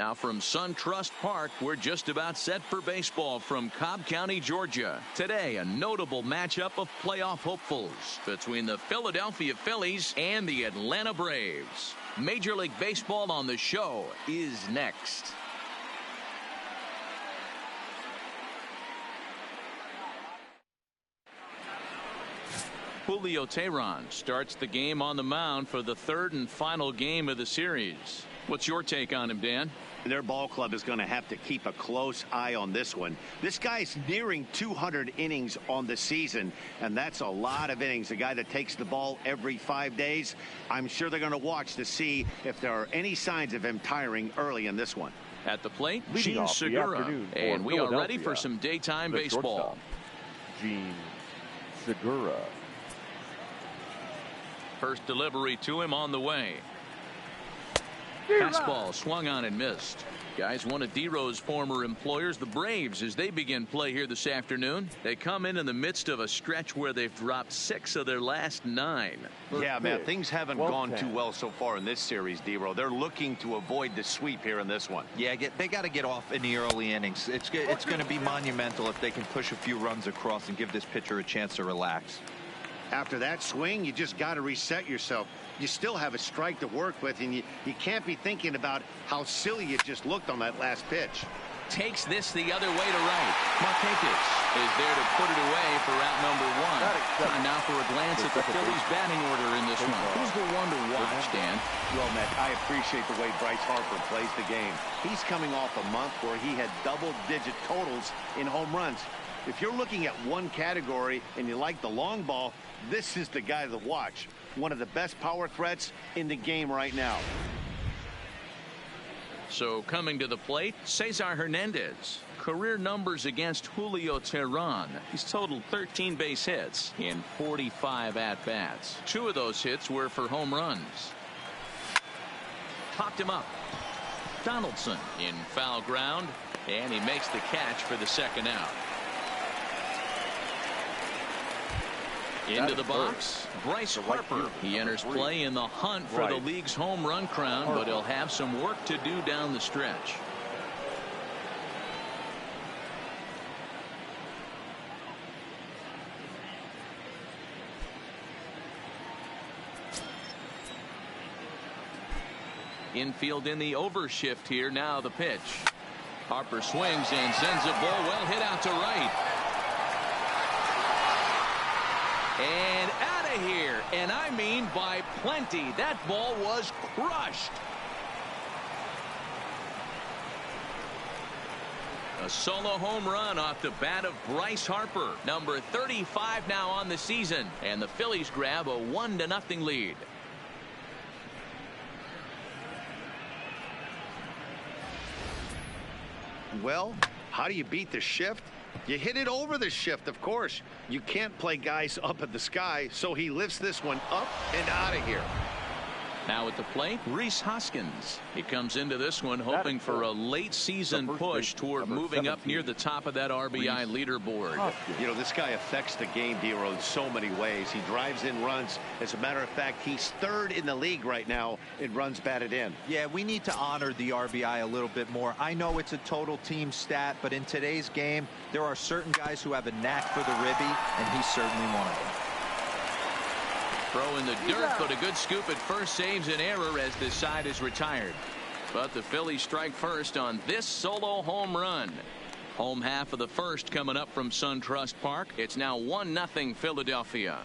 Now from SunTrust Park, we're just about set for baseball from Cobb County, Georgia. Today, a notable matchup of playoff hopefuls between the Philadelphia Phillies and the Atlanta Braves. Major League Baseball on the show is next. Julio Teheran starts the game on the mound for the third and final game of the series. What's your take on him, Dan? Their ball club is going to have to keep a close eye on this one. This guy's nearing 200 innings on the season, and that's a lot of innings. A guy that takes the ball every 5 days. I'm sure they're going to watch to see if there are any signs of him tiring early in this one. At the plate, Gene Segura. And we are ready for some daytime baseball. Gene Segura. First delivery to him on the way. Fastball swung on and missed. Guys, one of D-Row's former employers, the Braves, as they begin play here this afternoon. They come in the midst of a stretch where they've dropped 6 of their last 9. Yeah, man, things haven't gone too well so far in this series, D-Row. They're looking to avoid the sweep here in this one. Yeah, they got to get off in the early innings. It's going to be monumental if they can push a few runs across and give this pitcher a chance to relax. After that swing, you just got to reset yourself. You still have a strike to work with, and you can't be thinking about how silly you just looked on that last pitch. Takes this the other way to right. Markakis is there to put it away for out number 1. Time now for a glance at the Phillies batting order in this one. Who's the one to watch, Dan? Well, Matt, I appreciate the way Bryce Harper plays the game. He's coming off a month where he had double-digit totals in home runs. If you're looking at one category and you like the long ball, this is the guy to watch. One of the best power threats in the game right now. So coming to the plate, Cesar Hernandez. Career numbers against Julio Teheran. He's totaled 13 base hits in 45 at-bats. 2 of those hits were for home runs. Popped him up. Donaldson in foul ground, and he makes the catch for the second out. Into the box, Bryce Harper. He enters play in the hunt for the league's home run crown, but he'll have some work to do down the stretch. Infield in the overshift here. Now the pitch. Harper swings and sends a ball well hit out to right. And out of here, and I mean by plenty. That ball was crushed. A solo home run off the bat of Bryce Harper, number 35 now on the season, and the Phillies grab a 1-0 lead. Well, how do you beat the shift? You hit it over the shift, of course. You can't play guys up at the sky, so he lifts this one up and out of here. Now at the plate, Rhys Hoskins. He comes into this one hoping for a late season push toward moving up near the top of that RBI leaderboard. You know, this guy affects the game, D-Row, in so many ways. He drives in runs. As a matter of fact, he's 3rd in the league right now in runs batted in. Yeah, we need to honor the RBI a little bit more. I know it's a total team stat, but in today's game, there are certain guys who have a knack for the ribby, and he's certainly one of them. Throw in the dirt, but a good scoop at first saves an error as this side is retired. But the Phillies strike first on this solo home run. Home half of the first coming up from SunTrust Park. It's now 1-0 Philadelphia.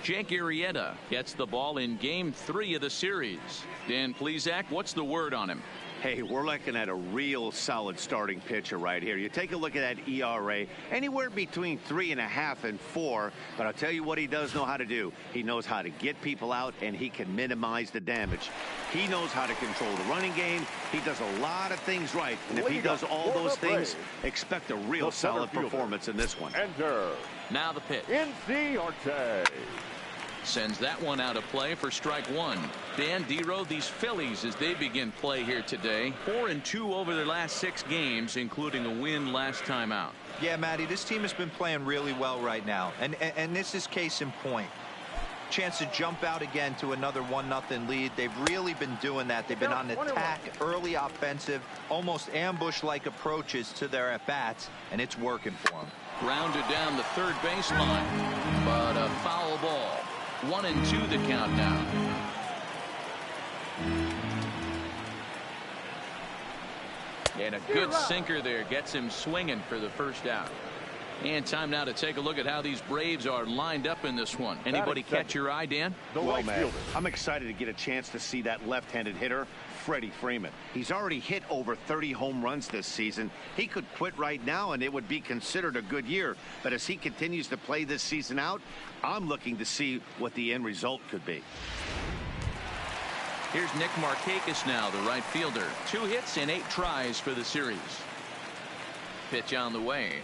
Jake Arrieta gets the ball in Game 3 of the series. Dan Plesac, what's the word on him? Hey, we're looking at a real solid starting pitcher right here. You take a look at that ERA, anywhere between 3.5 and 4. But I'll tell you what he does know how to do. He knows how to get people out, and he can minimize the damage. He knows how to control the running game. He does a lot of things right. And if he does all those things, expect a real solid performance in this one. Enter. Now the pitch. NC Arte. Sends that one out of play for strike 1. Dan, D-Row, these Phillies, as they begin play here today, 4-2 over their last 6 games, including a win last time out. Yeah, Matty, this team has been playing really well right now. And this is case in point. chance to jump out again to another 1-0 lead. They've really been doing that. They've been on attack, early offensive, almost ambush-like approaches to their at-bats, and it's working for them. Grounded down the third baseline, but a foul ball. 1-2 the count now. And a good sinker there gets him swinging for the first out. And time now to take a look at how these Braves are lined up in this one. Anybody catch your eye, Dan? Well, man, I'm excited to get a chance to see that left-handed hitter, Freddie Freeman. He's already hit over 30 home runs this season. He could quit right now and it would be considered a good year. But as he continues to play this season out, I'm looking to see what the end result could be. Here's Nick Markakis now, the right fielder. 2 hits in 8 tries for the series. Pitch on the way.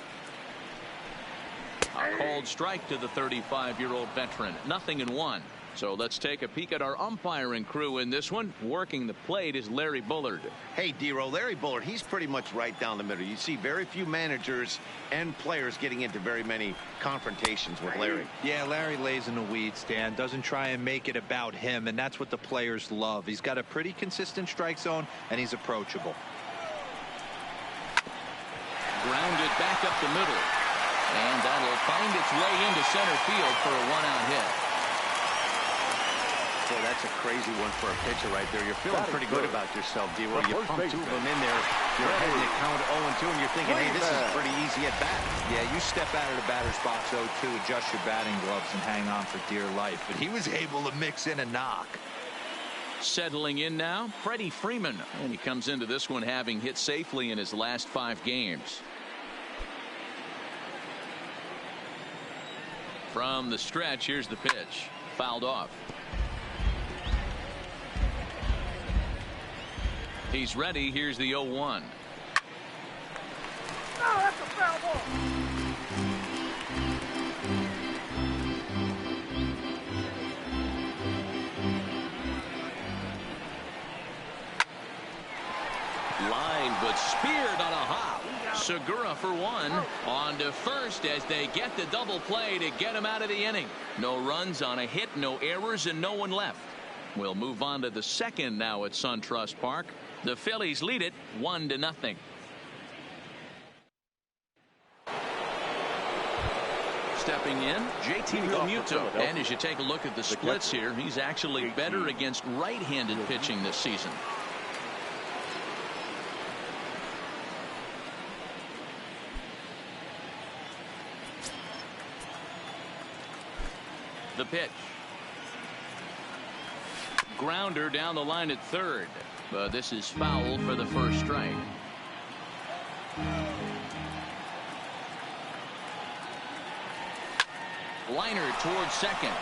A called strike to the 35-year-old veteran. 0-1. So let's take a peek at our umpiring crew in this one. Working the plate is Larry Bullard. Hey, D-Row, Larry Bullard, he's pretty much right down the middle. You see very few managers and players getting into very many confrontations with Larry. Yeah, Larry lays in the weeds, Dan. Doesn't try and make it about him, and that's what the players love. He's got a pretty consistent strike zone, and he's approachable. Grounded back up the middle. And that'll find its way into center field for a 1-out hit. Boy, that's a crazy one for a pitcher right there. You're feeling pretty good about yourself, D-Row. You pump 2 of them in there. You're heading the count 0-2, and you're thinking, hey, this is pretty easy at bat. Yeah, you step out of the batter's box 0-2, adjust your batting gloves, and hang on for dear life. But he was able to mix in a knock. Settling in now, Freddie Freeman. And he comes into this one having hit safely in his last 5 games. From the stretch, here's the pitch. Fouled off. He's ready. Here's the 0-1. No, that's a foul ball. Line, but speared on a hop. Segura for 1. On to first as they get the double play to get him out of the inning. No runs on a hit, no errors, and no one left. We'll move on to the second now at SunTrust Park. The Phillies lead it 1-0. Stepping in, JT Realmuto. And as you take a look at the splits here, he's actually better against right-handed pitching this season. The pitch. Grounder down the line at third. But this is foul for the first strike. Liner towards second.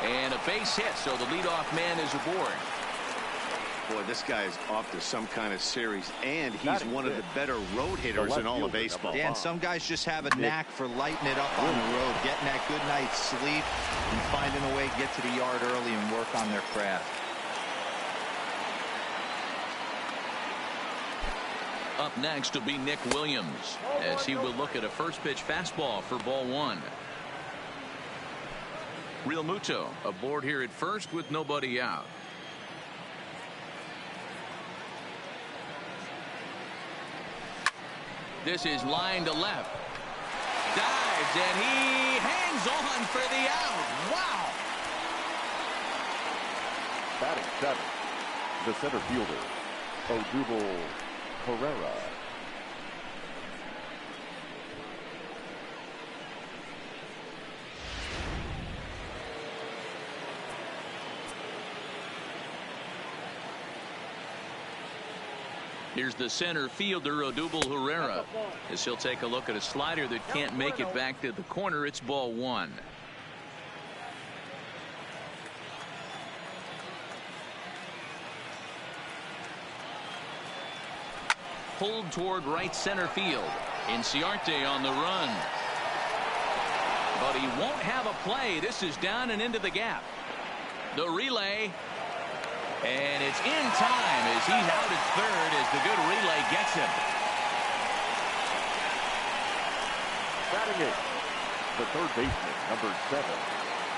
And a base hit, so the leadoff man is aboard. Boy, this guy is off to some kind of series, and he's one of the better road hitters in all of baseball. Dan, some guys just have a knack for lighting it up on the road, getting that good night's sleep, and finding a way to get to the yard early and work on their craft. Up next will be Nick Williams, as he will look at a first pitch fastball for ball 1. Realmuto aboard here at first with nobody out. This is line to left. Dives, and he hangs on for the out. Wow. Batting 7, the center fielder, Odubel Herrera. Here's the center fielder, Odubel Herrera, as he'll take a look at a slider that can't make it back to the corner. It's ball 1. Pulled toward right center field. Inciarte on the run. But he won't have a play. This is down and into the gap. The relay. And it's in time as he's out at third as the good relay gets him. Batting 8, the third baseman, number 7,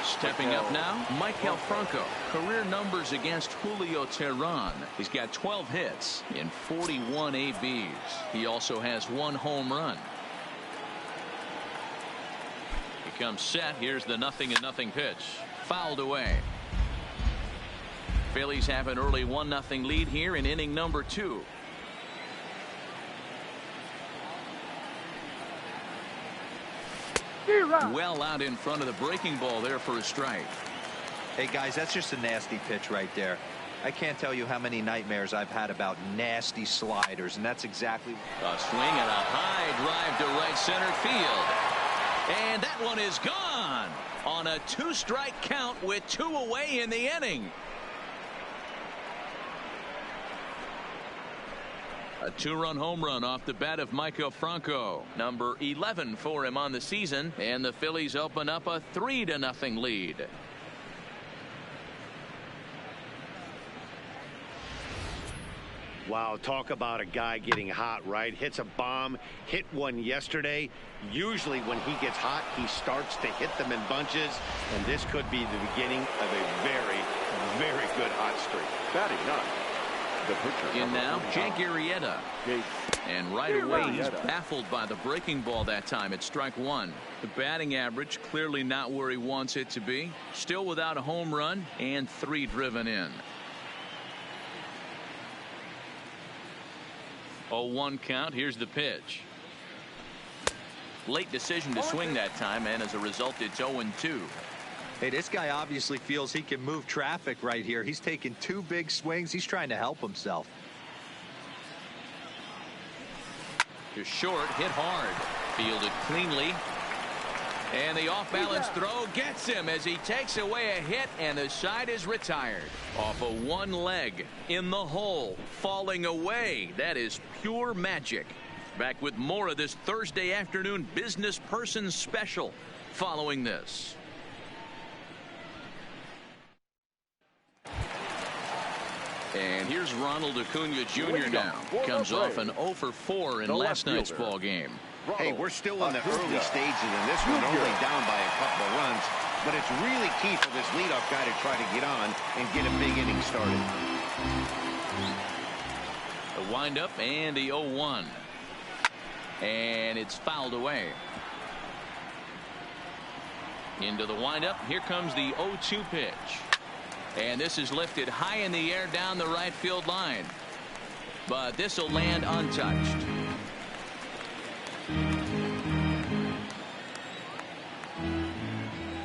Stepping up now, Michael Franco. Career numbers against Julio Teheran. He's got 12 hits in 41 ABs. He also has 1 home run. He comes set. Here's the 0-0 pitch. Fouled away. Phillies have an early 1-0 lead here in inning number 2. Well out in front of the breaking ball there for a strike. Hey guys, that's just a nasty pitch right there. I can't tell you how many nightmares I've had about nasty sliders, and that's exactly a swing and a high drive to right center field, and that one is gone on a 2-strike count with 2 away in the inning. A 2-run home run off the bat of Michael Franco, number 11 for him on the season, and the Phillies open up a 3-0 lead. Wow, talk about a guy getting hot, right? Hits a bomb, hit one yesterday. Usually when he gets hot, he starts to hit them in bunches, and this could be the beginning of a very, very good hot streak. Batting 9. The pitcher, in now, Jake Arrieta. And right away, he's Arrieta. baffled by the breaking ball that time. It's strike 1. The batting average clearly not where he wants it to be. Still without a home run and 3 driven in. 0-1 count. Here's the pitch. Late decision to swing that time, and as a result, it's 0-2. Hey, this guy obviously feels he can move traffic right here. He's taking 2 big swings. He's trying to help himself. To short, hit hard, fielded cleanly, and the off-balance throw gets him as he takes away a hit, and the side is retired off of 1 leg in the hole, falling away. That is pure magic. Back with more of this Thursday afternoon business person special following this. And here's Ronald Acuna Jr. now. Comes off an 0 for 4 in last night's ball game. Hey, we're still in the early stages in this one, only down by a couple of runs. But it's really key for this leadoff guy to try to get on and get a big inning started. The windup and the 0-1. And it's fouled away. Into the windup. Here comes the 0-2 pitch. And this is lifted high in the air down the right field line. But this will land untouched.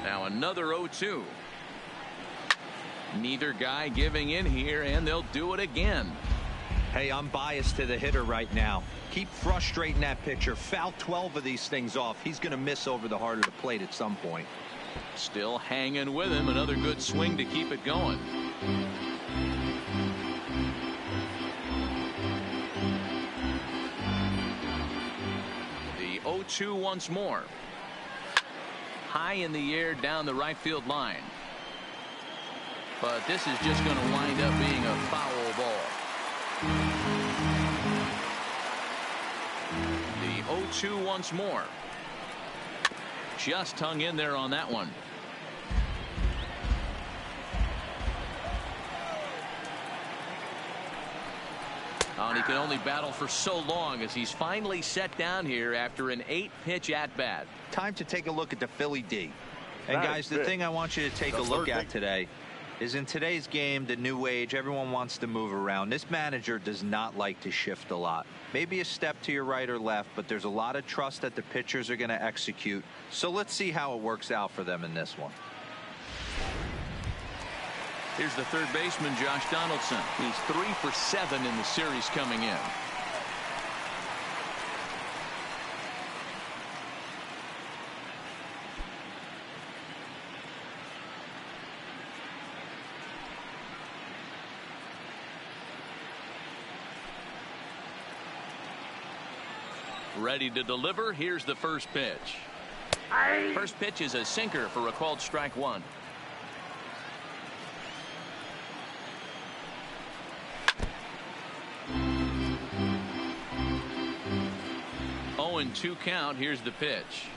Now another 0-2. Neither guy giving in here, and they'll do it again. Hey, I'm biased to the hitter right now. Keep frustrating that pitcher. Foul 12 of these things off. He's going to miss over the heart of the plate at some point. Still hanging with him. Another good swing to keep it going. The 0-2 once more. High in the air down the right field line. But this is just going to wind up being a foul ball. The 0-2 once more. Just hung in there on that one. And he can only battle for so long as he's finally set down here after an 8-pitch at-bat. Time to take a look at the Philly D. And guys, the thing I want you to take a look at today is in today's game, the new age, everyone wants to move around. This manager does not like to shift a lot. Maybe a step to your right or left, but there's a lot of trust that the pitchers are going to execute. So let's see how it works out for them in this one. Here's the third baseman, Josh Donaldson. He's 3 for 7 in the series coming in. Ready to deliver. Here's the first pitch. First pitch is a sinker for a called strike 1. Oh, and 2 count. Here's the pitch.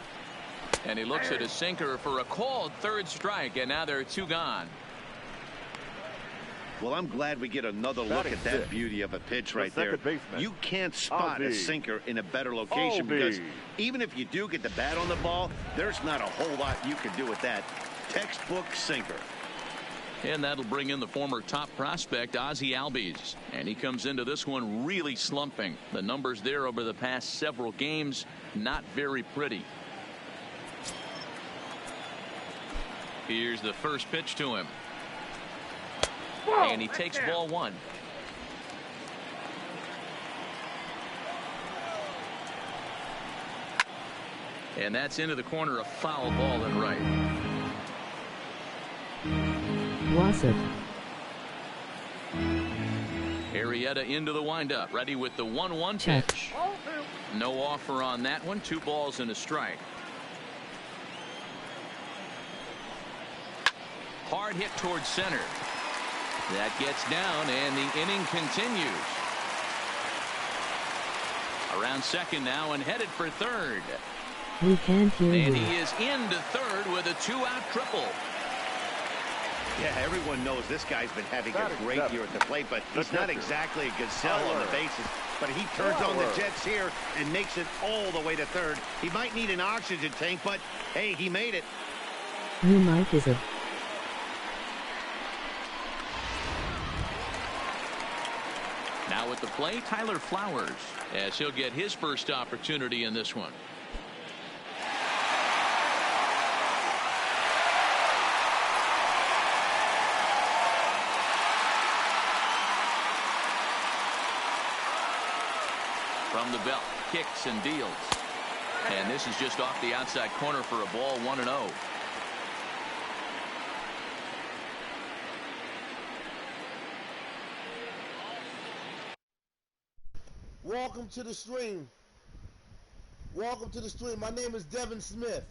And he looks at his sinker for a called third strike, and now there are 2 gone. Well, I'm glad we get another look at that beauty of a pitch right there. You can't spot a sinker in a better location because even if you do get the bat on the ball, there's not a whole lot you can do with that. Textbook sinker. And that'll bring in the former top prospect, Ozzie Albies. And he comes into this one really slumping. The numbers there over the past several games, not very pretty. Here's the first pitch to him. And he takes ball 1. And that's into the corner, a foul ball and right. Wassup. Arrieta into the windup, ready with the 1-1 pitch. No offer on that one. 2 balls and a strike. Hard hit towards center. That gets down, and the inning continues. Around second now and headed for third. We can't hear you. And he is into third with a 2-out triple. Yeah, everyone knows this guy's been having a great year at the plate, but he's not exactly a gazelle on the bases. But he turns on the jets here and makes it all the way to third. He might need an oxygen tank, but hey, he made it. New mic is a... Now at the plate, Tyler Flowers, as he'll get his first opportunity in this one. From the belt, kicks and deals. And this is just off the outside corner for a ball, 1-0. Welcome to the stream. Welcome to the stream. My name is Devin Smith.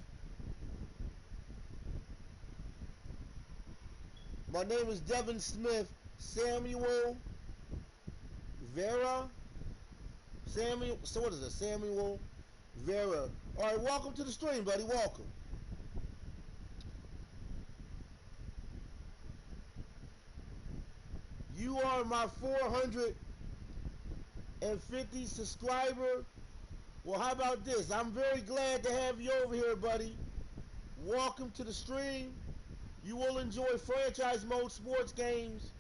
My name is Devin Smith. Samuel Vera. Samuel, so what is it? Samuel Vera. All right, welcome to the stream, buddy. Welcome. You are my 450 subscriber. Well, how about this? I'm very glad to have you over here, buddy. Welcome to the stream. You will enjoy franchise mode sports games.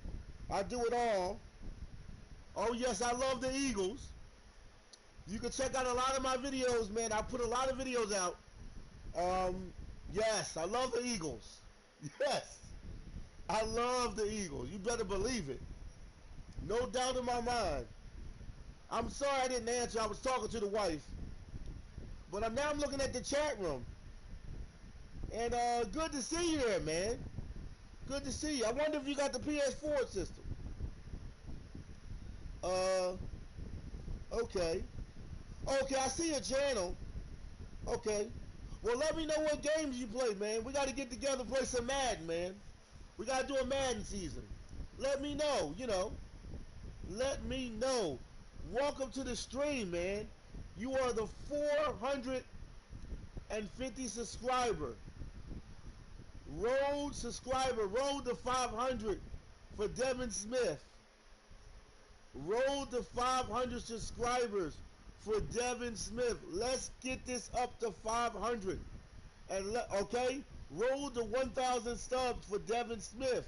I do it all. Oh, yes, I love the Eagles. You can check out a lot of my videos, man. I put a lot of videos out. Yes, I love the Eagles. Yes, I love the Eagles. You better believe it. No doubt in my mind. I'm sorry I didn't answer. I was talking to the wife. But now I'm looking at the chat room. And good to see you there, man. Good to see you. I wonder if you got the PS4 system. Okay. Okay, I see your channel. Okay. Well, let me know what games you play, man. We got to get together and play some Madden, man. We got to do a Madden season. Let me know, you know. Let me know. Welcome to the stream, man. You are the 450 subscriber. Road subscriber. Road to 500 for Devin Smith. Road to 500 subscribers for Devin Smith. Let's get this up to 500. And okay? Road to 1,000 subs for Devin Smith.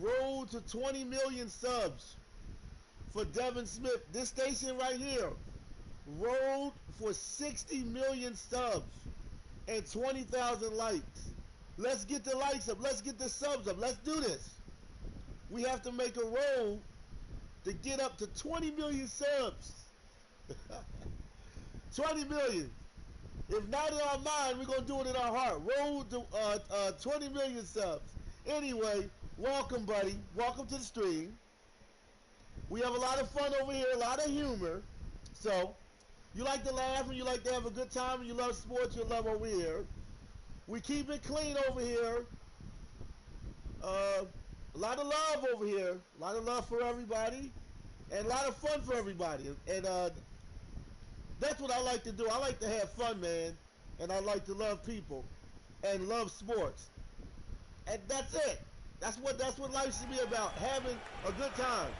Road to 20 million subs for Devin Smith. This station right here. Road for 60 million subs and 20,000 likes. Let's get the likes up. Let's get the subs up. Let's do this. We have to make a road to get up to 20 million subs. 20 million. If not in our mind, we're going to do it in our heart. Road to 20 million subs. Anyway, welcome, buddy. Welcome to the stream. We have a lot of fun over here, a lot of humor. So, you like to laugh and you like to have a good time and you love sports, you love over here. We keep it clean over here. A lot of love over here. A lot of love for everybody. And a lot of fun for everybody. And that's what I like to do. I like to have fun, man. and I like to love people and love sports. And that's it. That's what life should be about, having a good time.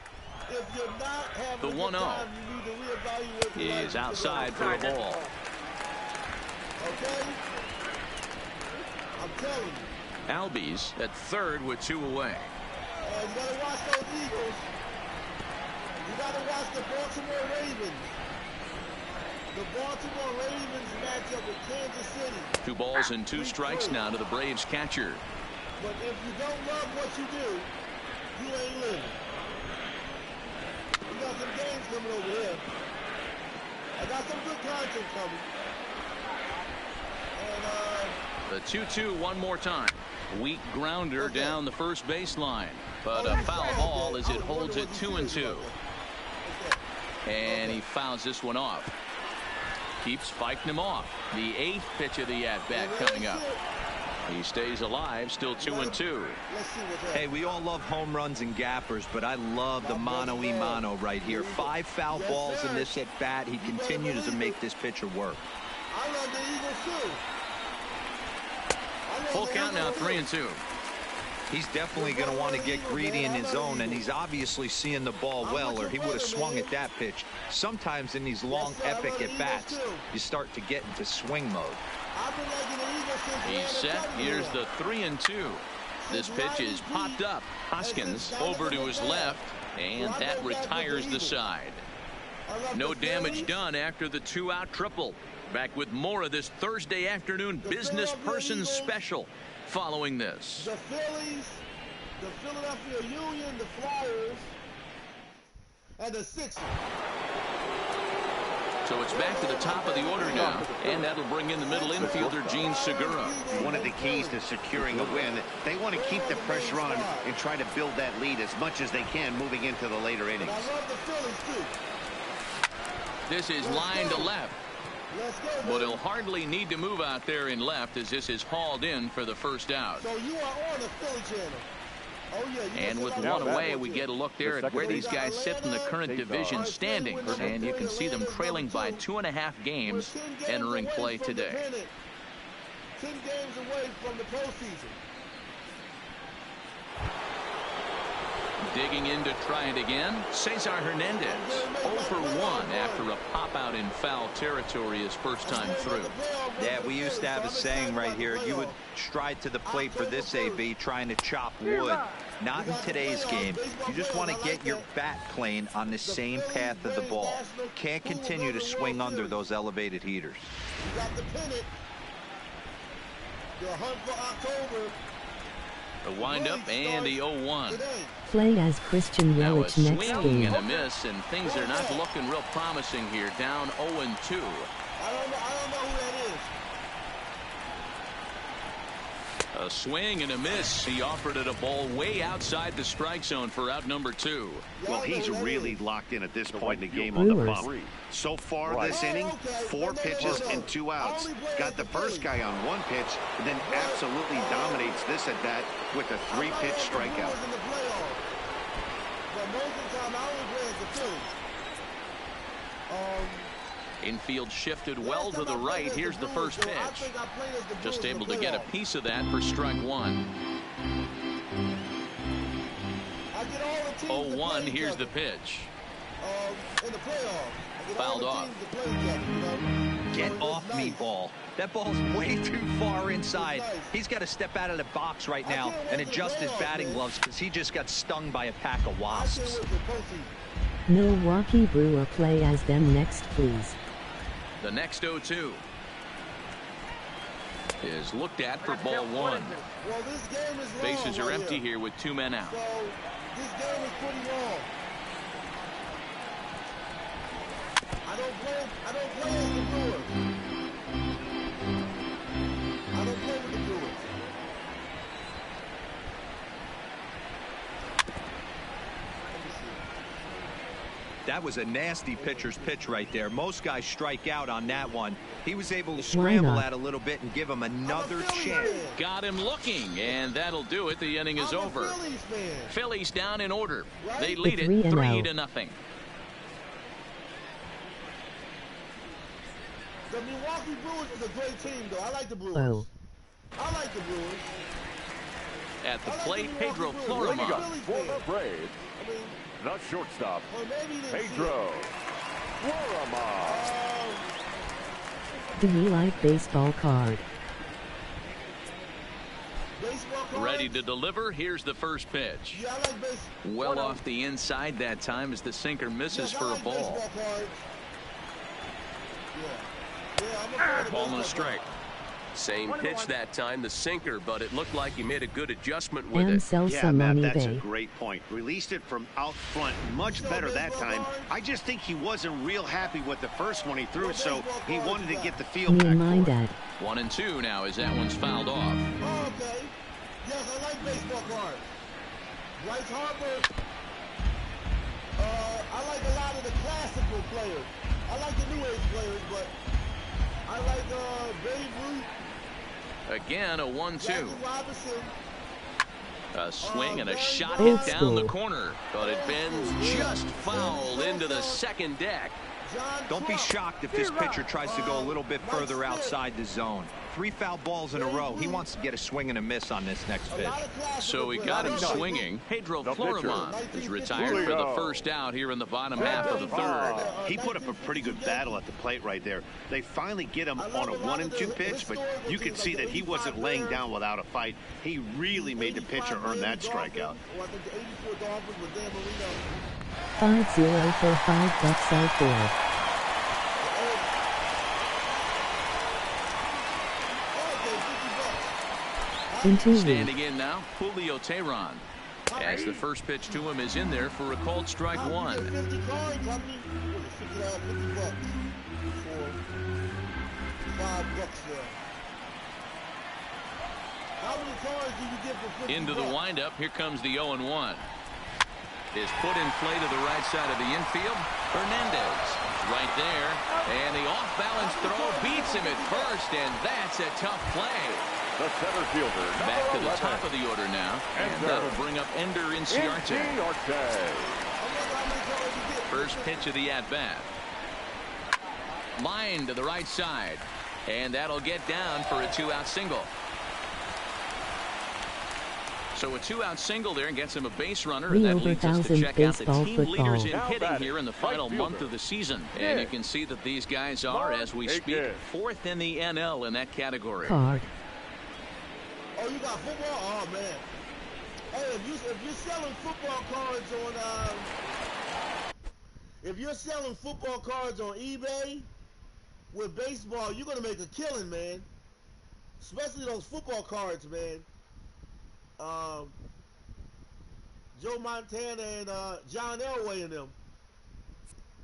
If you're not having a good time, you need to reevaluate your life. He is outside for a ball. Okay? I'm telling you. Albies at third with 2 away. You gotta watch those Eagles. You gotta watch the Baltimore Ravens. The Baltimore Ravens match up with Kansas City. 2 balls and 2 strikes now to the Braves catcher. But if you don't love what you do, you ain't living. We got some games coming over here. I got some good content coming. And the 2-2 one more time. Weak grounder down the first baseline, but a foul ball as it holds it 2-2. And he fouls this one off. Keeps fighting him off. The 8th pitch of the at-bat coming up. He stays alive, still 2-2. Hey, we all love home runs and gappers, but I love the mano-a-mano right here. 5 foul balls in this at-bat. He continues to make this pitcher work. I love the Eagles too. Full count now, 3-2. He's definitely going to want to get greedy in his zone, and he's obviously seeing the ball well, or he would have swung at that pitch. Sometimes in these long, epic at-bats, you start to get into swing mode. He's set. Here's the 3-2. This pitch is popped up. Hoskins over to his left, and that retires the side. No damage done after the 2-out triple. Back with more of this Thursday afternoon business person special following this. The Phillies, the Philadelphia Union, the Flyers, and the Sixers. So it's back to the top of the order now, and that'll bring in the middle infielder, Gene Segura. One of the keys to securing a win, they want to keep the pressure on and try to build that lead as much as they can moving into the later innings. I love the Phillies too. This is line to left. But he'll hardly need to move out there in left as this is hauled in for the first out. So you are on the Philly channel. Oh, yeah, and with one away, we get a look there at where these guys sit in the current division standings. And you can see them trailing by 2.5 games entering play today. 10 games away from the postseason. Digging in to try it again, Cesar Hernandez 0 for 1 after a pop out in foul territory his first time through. Yeah, we used to have a saying right here, you would stride to the plate for this AB trying to chop wood. Not in today's game. You just want to get your bat plane on the same path of the ball. Can't continue to swing under those elevated heaters. You got the pennant. The hunt for October. The windup and the 0-1. Play as Christian Now a Yelich next swing game. and a miss, and things are not looking real promising here. Down 0-2. I don't know who that is. A swing and a miss. He offered it a ball way outside the strike zone for out number 2. Well, he's really locked in at this point in the game on the bump. So far this inning, 4 pitches and 2 outs. Got the first guy on 1 pitch, and then absolutely dominates this at bat with a 3-pitch strikeout. But most of the time, I only play as the Phillies. Infield shifted well to the right. Here's the first pitch. Just able to get a piece of that for strike 1. 0-1. Here's the pitch. Fouled off. Get off me, ball. That ball's way too far inside. He's got to step out of the box right now and adjust his batting gloves because he just got stung by a pack of wasps. Milwaukee Brewer, play as them next, please. The next 0-2 is looked at for ball 1. Bases are empty here with 2 men out. So this game is pretty long. I don't play as the Brewers. I don't play with the Brewers. That was a nasty pitcher's pitch right there. Most guys strike out on that one. He was able to scramble that a little bit and give him another chance. Got him looking, and that'll do it. The inning is over. Phillies down in order. They lead it 3-0. The Milwaukee Brewers is a great team, though. I like the Brewers. Oh. I like the Brewers. At the I like plate, the Pedro Milwaukee Brewers. Bringing Florima. up former Braves, I mean, the shortstop, well, maybe you didn't see Pedro it. Florima. Do you like baseball card? Baseball cards? Ready to deliver. Here's the first pitch. Yeah, I like baseball. Well off the inside that time as the sinker misses Yes, I for a like ball. baseball cards. Yeah. Yeah, I'm a fan of Ball and a baseball strike. cards. Same pitch that time, the sinker, but it looked like he made a good adjustment with And it. sell Yeah, some Matt, on that's a eBay. great point. Released it from out front much better that time. I just think he wasn't real happy with the first one he threw, so he wanted to get the feel Me back and mine, for it. Dad. 1-2 now as that one's fouled off. Oh, okay. Yes, I like baseball cards. Bryce Harper. I like a lot of the classical players. I like the new age players, but I like Babe Ruth, Again, a 1-2. Jackie Robinson. A swing and a shot Old hit down the school. corner, but it bends just foul into the second deck. John Don't be Trump. shocked if this pitcher tries to go a little bit further outside the zone. 3 foul balls in a row. He wants to get a swing and a miss on this next A pitch. lot of classical So he players. got him I love swinging. Pedro The Florima pitcher. is retired for the first out here in the bottom half of the third. He put up a pretty good battle at the plate right there. They finally get him on a 1-2 pitch, but you could see that he wasn't laying down without a fight. He really made the pitcher earn that strikeout. Well, I think the 84 Dolphins with Dan Marino. 50 for $5 all four. Into lead. Standing in now, Julio Teheran. As the first pitch to him is in there for a called strike one. 50 cards, how many? $50 for $5 there. How many cards do you get for 50 Into the windup, here comes the 0-1. Is put in play to the right side of the infield. Hernandez right there. And the off-balance throw beats him at first, and that's a tough play. The center fielder, Back to the number top 11, of the order now. And Enter. that'll bring up Ender Inciarte. Inciarte. First pitch of the at-bat. Line to the right side. And that'll get down for a 2-out single. So a 2-out single there and gets him a base runner. And that leads us to check out the team leaders in hitting here in the final month of the season. And you can see that these guys are, as we speak, fourth in the NL in that category. Card. Oh, you got football? Oh, man. Hey, if you're selling football cards on, if you're selling football cards on eBay with baseball, you're going to make a killing, man. Especially those football cards, man. Joe Montana and John Elway and them.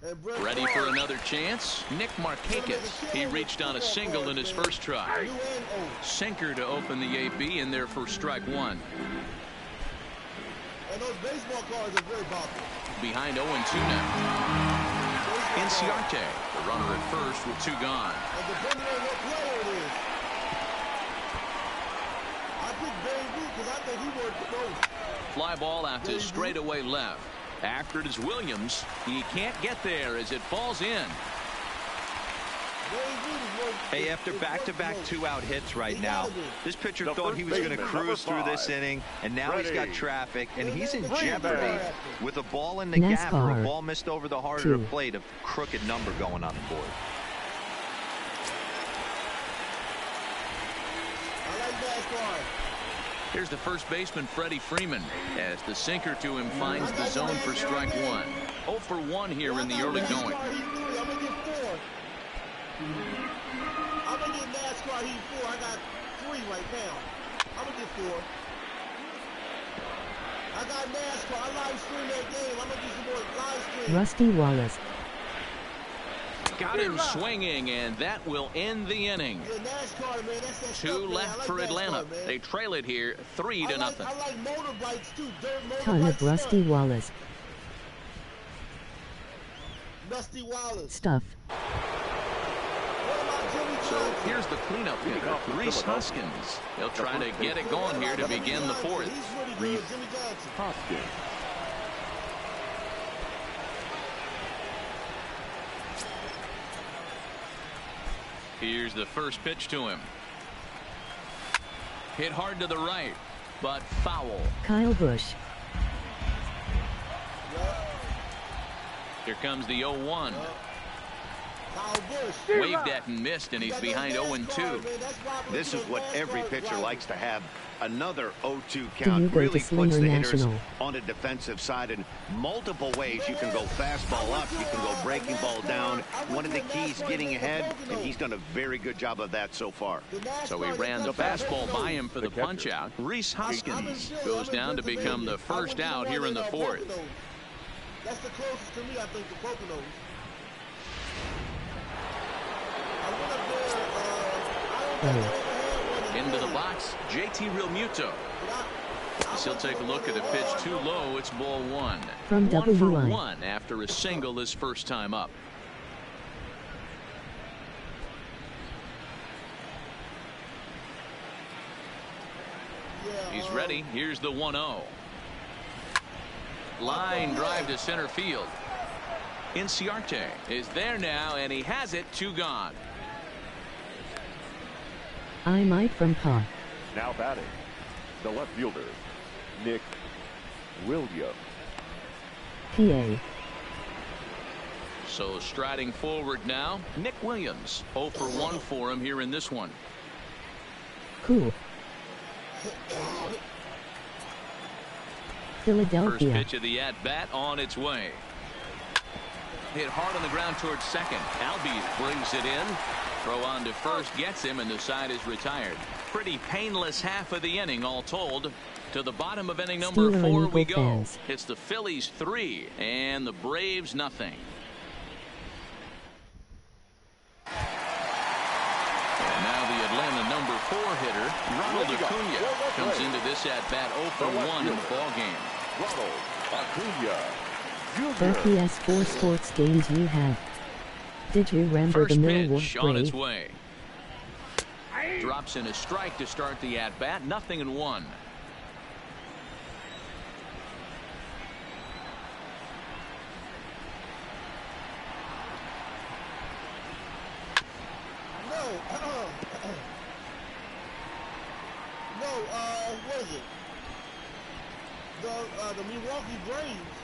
And Brett Ready Favre. for another chance? Nick Markakis. He reached on a single in his first try. New and old. Sinker to open the AB in there for strike one. And those baseball cards are very popular. Behind 0-2 now. Inciarte, the runner at first with 2 gone. And depending on what player it is, I picked Babe Ruth because I think he worked the most. Fly ball out to straightaway left. After it is Williams. He can't get there as it falls in. Babe Ruth is worth- Hey, after is back-to-back worth the most. 2-out hits right He now, gotta be. this pitcher The thought he was first going to baseman, cruise through number this 5. inning, and now he's got Ready. traffic, and he's in Bring it jeopardy back. with a ball in the gap or a NASCAR. ball missed over the heart of the 2. plate, a crooked number going on the board. I like NASCAR. Here's the first baseman, Freddie Freeman, as the sinker to him finds the zone for strike one. 0 for 1 here in the early going. NASCAR Heat 3. I'm going to get 4. I'm going to get NASCAR Heat 4. I got 3 right now. I'm going to get 4. I got NASCAR. I live stream that game. I'm going to do some more live stream. Rusty Wallace. Got him swinging, and that will end the inning. Yeah, NASCAR, man. That's that 2 stuff, man. left I like for NASCAR, Atlanta. man. They trail it here 3-0. I like motorbikes too. Dirt Ton of motorbike Rusty stuff. Wallace. Rusty Wallace. Stuff. What about Jimmy So Johnson? here's the cleanup hitter, Reese Hoskins. He'll try to get it going here to begin the fourth. He's really good. Jimmy Johnson. Hoskins. Here's the first pitch to him. Hit hard to the right, but foul. Kyle Busch. Here comes the 0-1. Waved at and missed, and he's behind 0-2. This is what every pitcher likes to have. Another 0-2 Do you count go really to puts Slinger the hitters National? on the defensive side in multiple ways. You can go fastball up, you can go breaking ball down. One of the keys getting ahead, and he's done a very good job of that so far. So he ran the fastball by him for the punch out. Reese Hoskins goes down to become the first out here in the fourth. That's the closest to me, I think, to Poconos. Into the box, JT Realmuto. He'll take a look at a pitch too low. It's ball one. From 1 for WI. 1 after a single his first time up. He's ready. Here's the 1-0. Line drive to center field. Inciarte is there now, and he has it. 2 gone. I might from Pa. Now batting, the left fielder, Nick Williams. PA. So striding forward now, Nick Williams. 0 for 1 for him here in this one. Cool. First Philadelphia. pitch of the at-bat on its way. Hit hard on the ground towards second. Albies brings it in. Throw on to first gets him, and the side is retired. Pretty painless half of the inning all told. To the bottom of inning number Steeler 4 and we Eagle go. fans. It's the Phillies 3 and the Braves nothing. And now the Atlanta number 4 hitter, Ronald Acuna, comes into this at-bat 0 for 1 in the ballgame. Ronald Acuna The Jr. PS4 sports games you have. Did you remember First the pitch Millwall on its Brave? way. Drops in a strike to start the at-bat. 0-1. What is it? The Milwaukee Braves.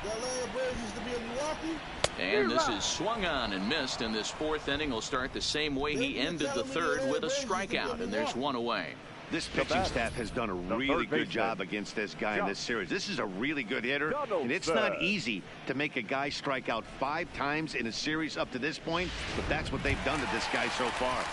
The Atlanta Braves used to be in Milwaukee. And this is swung on and missed, and this fourth inning will start the same way he ended the third, with a strikeout, and there's one away. This pitching staff has done a really good job against this guy in this series. This is a really good hitter, and it's not easy to make a guy strike out 5 times in a series up to this point, but that's what they've done to this guy so far.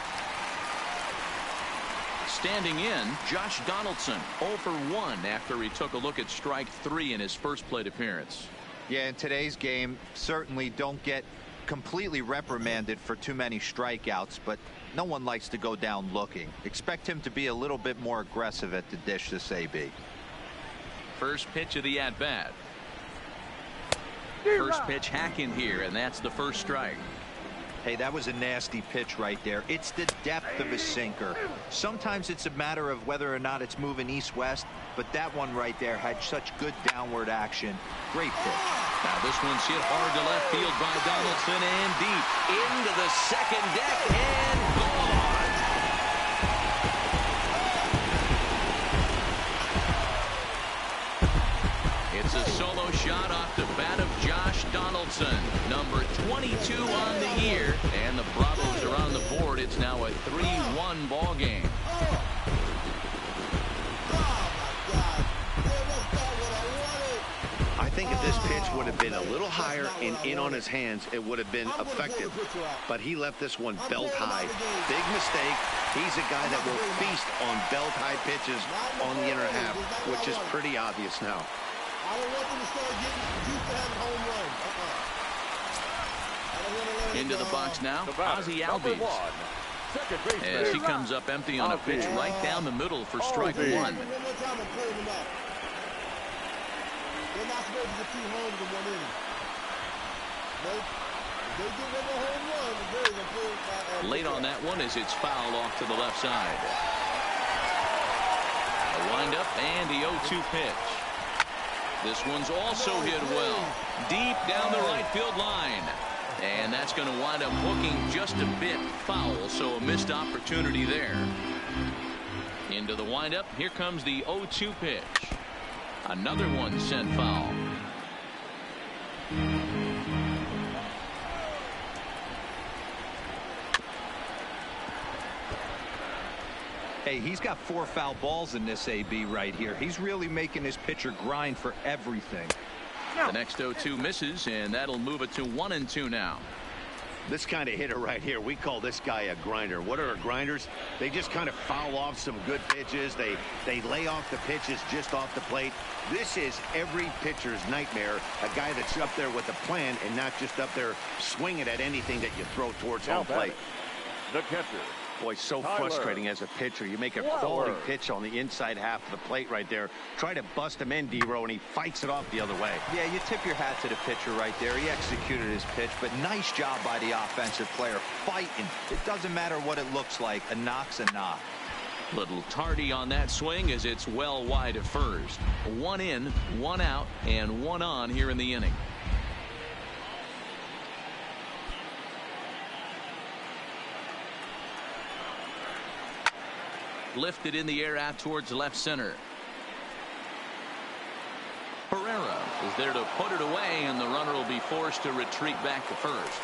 Standing in, Josh Donaldson, 0 for 1 after he took a look at strike 3 in his first plate appearance. Yeah, in today's game, certainly don't get completely reprimanded for too many strikeouts, but no one likes to go down looking. Expect him to be a little bit more aggressive at the dish this AB. First pitch of the at-bat. First pitch hack in here, and that's the first strike. Hey, that was a nasty pitch right there. It's the depth of a sinker. Sometimes it's a matter of whether or not it's moving east-west, but that one right there had such good downward action. Great pitch. Now this one's hit hard to left field by Donaldson, and deep into the second deck, and gone. It's a solo shot off the bat of Josh Donaldson, number 22 on the year, and the Bravos are on the board. It's now a 3-1 ball game. I think if this pitch would have been a little higher and in on his hands, it would have been effective. But he left this one belt high. Big mistake. He's a guy that will feast on belt high pitches on the inner half, which is pretty obvious now. I don't want them to start getting used to having home runs. Into the box now, Ozzie Albies. As he comes up empty on a pitch right down the middle for strike 1. One more time and pull them out. They're not supposed to get 2 homes in 1 inning. Nope. If they get one more home run, they're going to pull Late on that one as it's fouled off to the left side. A windup and the 0-2 pitch. This one's also hit well. Deep down the right field line. And that's going to wind up hooking just a bit foul, so a missed opportunity there. Into the windup. Here comes the 0-2 pitch. Another one sent foul. Hey, he's got 4 foul balls in this AB right here. He's really making his pitcher grind for everything. The next 0-2 misses, and that'll move it to 1-2 now. This kind of hitter right here, we call this guy a grinder. What are grinders? They just kind of foul off some good pitches. They lay off the pitches just off the plate. This is every pitcher's nightmare, a guy that's up there with a plan and not just up there swinging at anything that you throw towards home plate. The catcher. Boy, so frustrating as a pitcher. You make a quality pitch on the inside half of the plate right there. Try to bust him in, D-Row, and he fights it off the other way. Yeah, you tip your hat to the pitcher right there. He executed his pitch, but nice job by the offensive player fighting. It doesn't matter what it looks like. A knock's a knock. Little tardy on that swing as it's well wide of first. 1 in, 1 out, and 1 on here in the inning. Lifted in the air out towards left center. Herrera is there to put it away, and the runner will be forced to retreat back to first.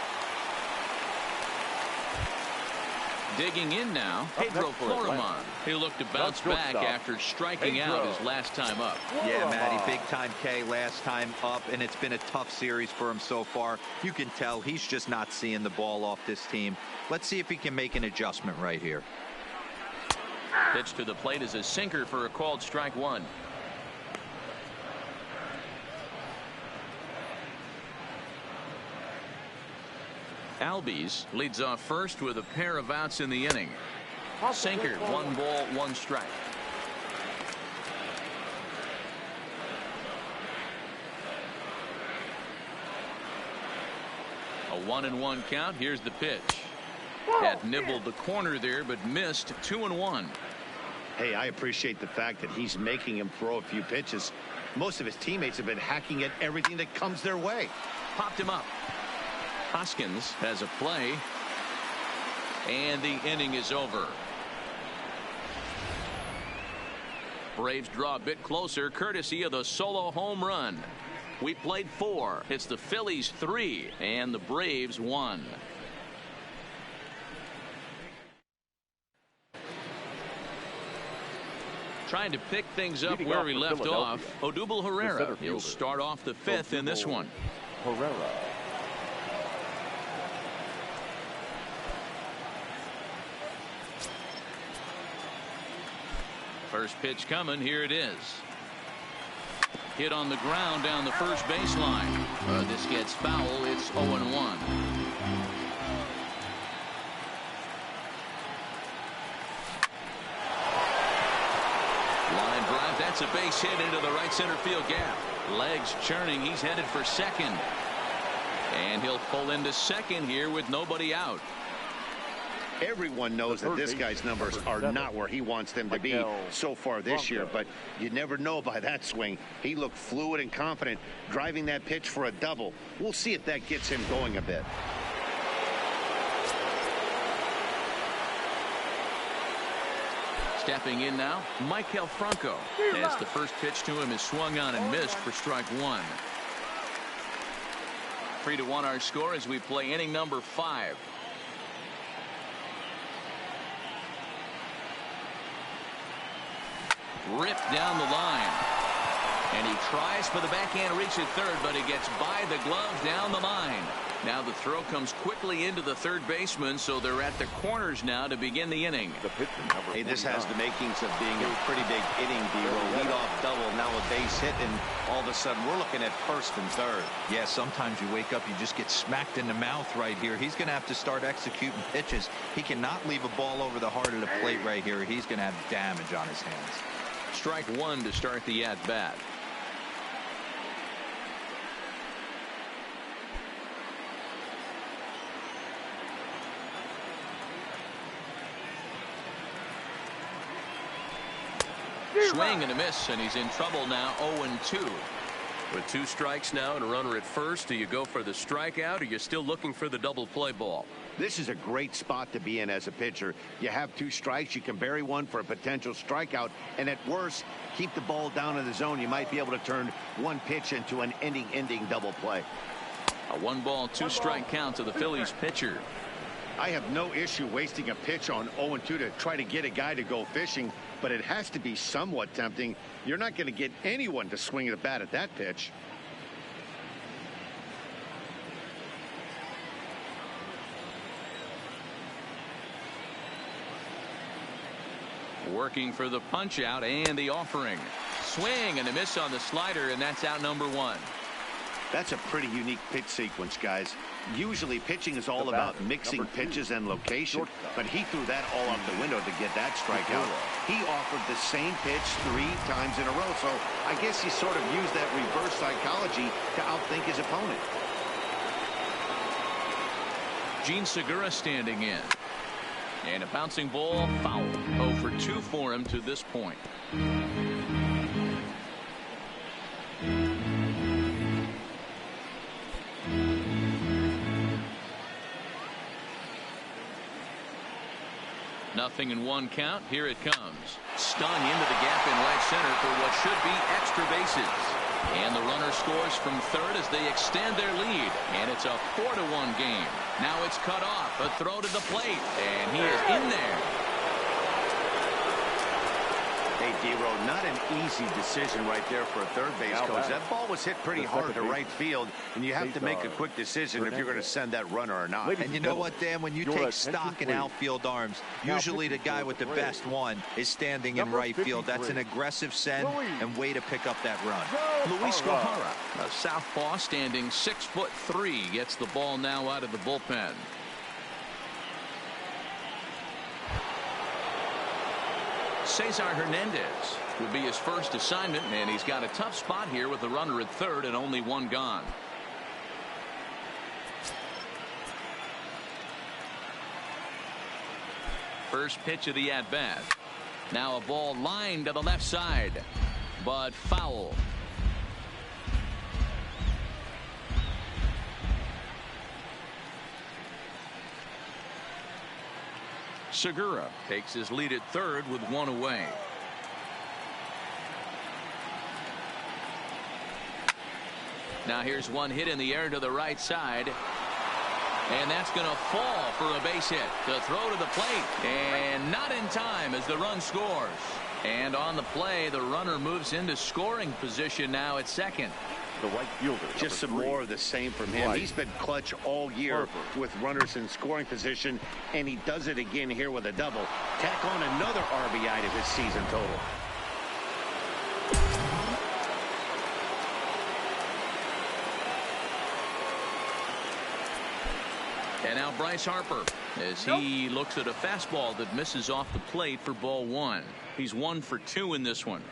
Digging in now, Pedro Floriman. He'll look to bounce back after striking out his last time up. Yeah, Matty, big time K last time up, and it's been a tough series for him so far. You can tell he's just not seeing the ball off this team. Let's see if he can make an adjustment right here. Pitch to the plate is a sinker for a called strike 1. Albies leads off first with a pair of outs in the inning. Sinker, 1 ball, 1 strike. A 1-1 count. Here's the pitch. Had nibbled the corner there, but missed. 2-1. Hey, I appreciate the fact that he's making him throw a few pitches. Most of his teammates have been hacking at everything that comes their way. Popped him up. Hoskins has a play, and the inning is over. Braves draw a bit closer courtesy of the solo home run. We played 4. It's the Phillies 3 and the Braves 1. Trying to pick things up where we left off. Odubel Herrera. He'll start off the 5th in this one. Herrera. First pitch coming. Here it is. Hit on the ground down the first baseline. This gets foul. It's 0-1. That's a base hit into the right center field gap. Legs churning. He's headed for second. And he'll pull into second here with nobody out. Everyone knows that this guy's numbers are not where he wants them to be so far this year, but you never know by that swing. He looked fluid and confident driving that pitch for a double. We'll see if that gets him going a bit. Stepping in now, Maikel Franco, as the first pitch to him is swung on and missed for strike 1. 3-1 our score as we play inning number 5. Ripped down the line. And he tries for the backhand reach at third, but it gets by the glove down the line. Now the throw comes quickly into the third baseman, so they're at the corners now to begin the inning. Hey, this has the makings of being a pretty big inning, D-Row. Lead-off double, now a base hit, and all of a sudden we're looking at first and third. Yeah, sometimes you wake up, you just get smacked in the mouth right here. He's going to have to start executing pitches. He cannot leave a ball over the heart of the plate right here. He's going to have damage on his hands. Strike 1 to start the at-bat. Swing and a miss, and he's in trouble now. 0-2. With 2 strikes now and a runner at first, do you go for the strikeout or you're still looking for the double play ball? This is a great spot to be in as a pitcher. You have 2 strikes. You can bury one for a potential strikeout. And at worst, keep the ball down in the zone. You might be able to turn one pitch into an ending double play. A 1-ball, 2-strike count to the Phillies pitcher. I have no issue wasting a pitch on 0-2 to try to get a guy to go fishing, but it has to be somewhat tempting. You're not going to get anyone to swing the bat at that pitch. Working for the punch out and the offering. Swing and a miss on the slider, and that's out number 1. That's a pretty unique pitch sequence, guys. Usually pitching is all about mixing pitches and location, but he threw that all out the window to get that strikeout. He offered the same pitch 3 times in a row, so I guess he sort of used that reverse psychology to outthink his opponent. Gene Segura standing in. And a bouncing ball, foul. 0 for 2 for him to this point. Nothing in 1 count. Here it comes. Stung into the gap in right center for what should be extra bases. And the runner scores from third as they extend their lead. And it's a 4-1 game. Now it's cut off. A throw to the plate. And he is in there. Hey, D-Row, not an easy decision right there for a third base coach. That ball was hit pretty hard to right field, and you have to make a quick decision if you're going to send that runner or not. And you know what, Dan? When you take stock in outfield arms, usually the guy with the best one is standing in right field. That's an aggressive send and way to pick up that run. Luis Gohara, a southpaw standing 6'3", gets the ball now out of the bullpen. Cesar Hernandez will be his first assignment, and he's got a tough spot here with the runner at third and only 1 gone. First pitch of the at-bat. Now a ball lined to the left side, but foul. Segura takes his lead at third with 1 away. Now here's one hit in the air to the right side. And that's going to fall for a base hit. The throw to the plate. And not in time as the run scores. And on the play, the runner moves into scoring position now at second. The right fielder. Just some more of the same from him. He's been clutch all year with runners in scoring position, and he does it again here with a double. Tack on another RBI to his season total. And now Bryce Harper as he looks at a fastball that misses off the plate for ball 1. He's 1 for 2 in this one.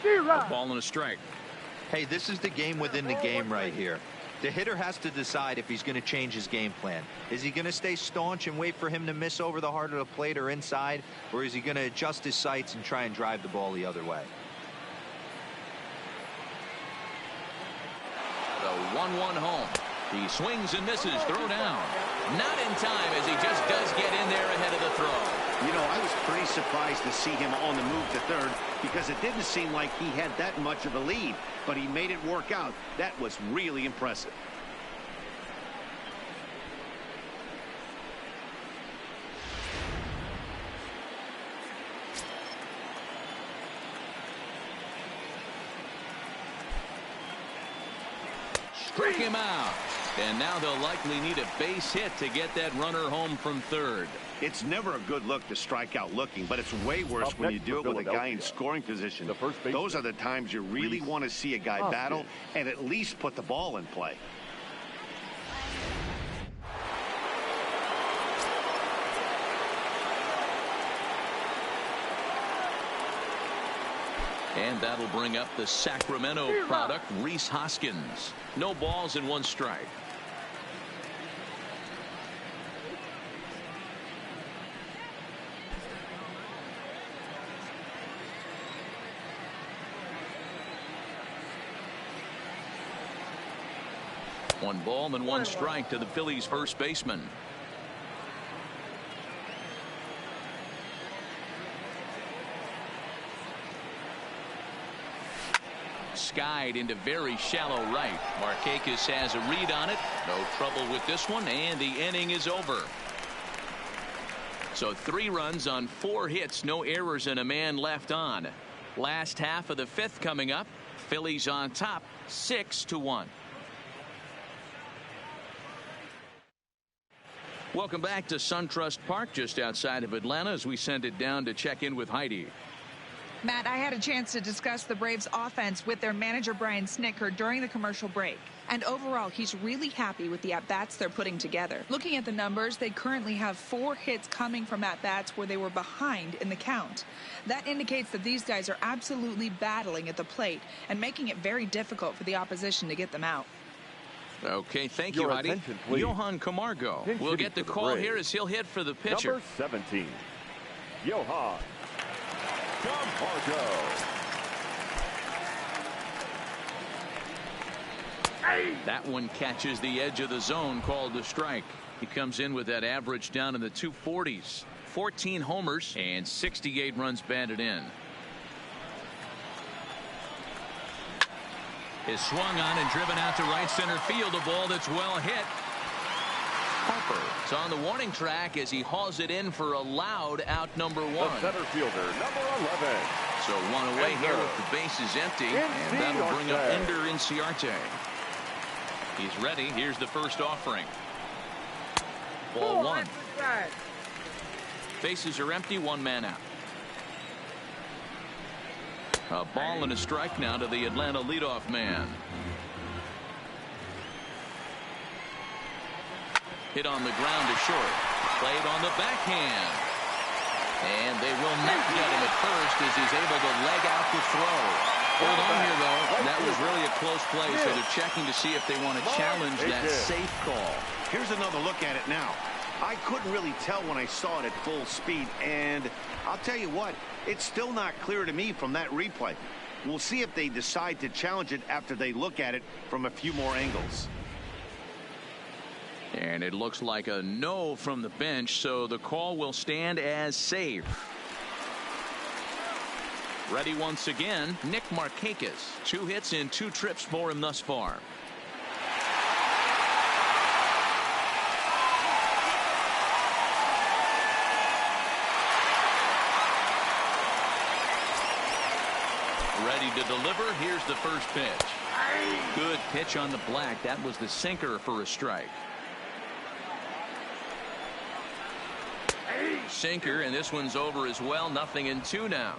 A ball and a strike. Hey, this is the game within the game right here. The hitter has to decide if he's going to change his game plan. Is he going to stay staunch and wait for him to miss over the heart of the plate or inside, or is he going to adjust his sights and try and drive the ball the other way? The 1-1 home. He swings and misses. Throw down. Not in time as he just does get in there ahead of the throw. You know, I was pretty surprised to see him on the move to third because it didn't seem like he had that much of a lead, but he made it work out. That was really impressive. Strike him out. And now they'll likely need a base hit to get that runner home from third. It's never a good look to strike out looking, but it's way worse when you do it with a guy in scoring position. Those are the times you really want to see a guy battle and at least put the ball in play. And that'll bring up the Sacramento product, Rhys Hoskins. No balls and 1 strike. 1 ball and 1 strike to the Phillies first baseman. Skied into very shallow right. Markakis has a read on it. No trouble with this one, and the inning is over. So 3 runs on 4 hits, no errors, and a man left on. Last half of the 5th coming up. Phillies on top 6-1. Welcome back to SunTrust Park just outside of Atlanta as we send it down to check in with Heidi. Matt, I had a chance to discuss the Braves offense with their manager Brian Snitker during the commercial break. And overall, he's really happy with the at-bats they're putting together. Looking at the numbers, they currently have 4 hits coming from at-bats where they were behind in the count. That indicates that these guys are absolutely battling at the plate and making it very difficult for the opposition to get them out. Okay, thank you, Heidi. Johan Camargo will get the call here as he'll hit for the pitcher. Number 17, Johan Camargo. That one catches the edge of the zone, called the strike. He comes in with that average down in the 240s. 14 homers and 68 runs batted in. Is swung on and driven out to right center field. A ball that's well hit. Harper is on the warning track as he hauls it in for a loud out number 1. The center fielder, number 11. So 1 away here with the bases empty, and that'll bring up Ender Inciarte. He's ready. Here's the first offering. Ball 1. Bases are empty. 1 man out. A ball and a strike now to the Atlanta leadoff man. Hit on the ground to short. Played on the backhand. And they will not get him at first as he's able to leg out the throw. Hold on here, though. That was really a close play, so they're checking to see if they want to challenge that safe call. Here's another look at it now. I couldn't really tell when I saw it at full speed, and I'll tell you what, it's still not clear to me from that replay. We'll see if they decide to challenge it after they look at it from a few more angles. And it looks like a no from the bench, so the call will stand as safe. Ready once again, Nick Markakis. 2 hits and 2 trips for him thus far. Ready to deliver. Here's the first pitch. Good pitch on the black. That was the sinker for a strike. Sinker, and this one's over as well. 0-2 now.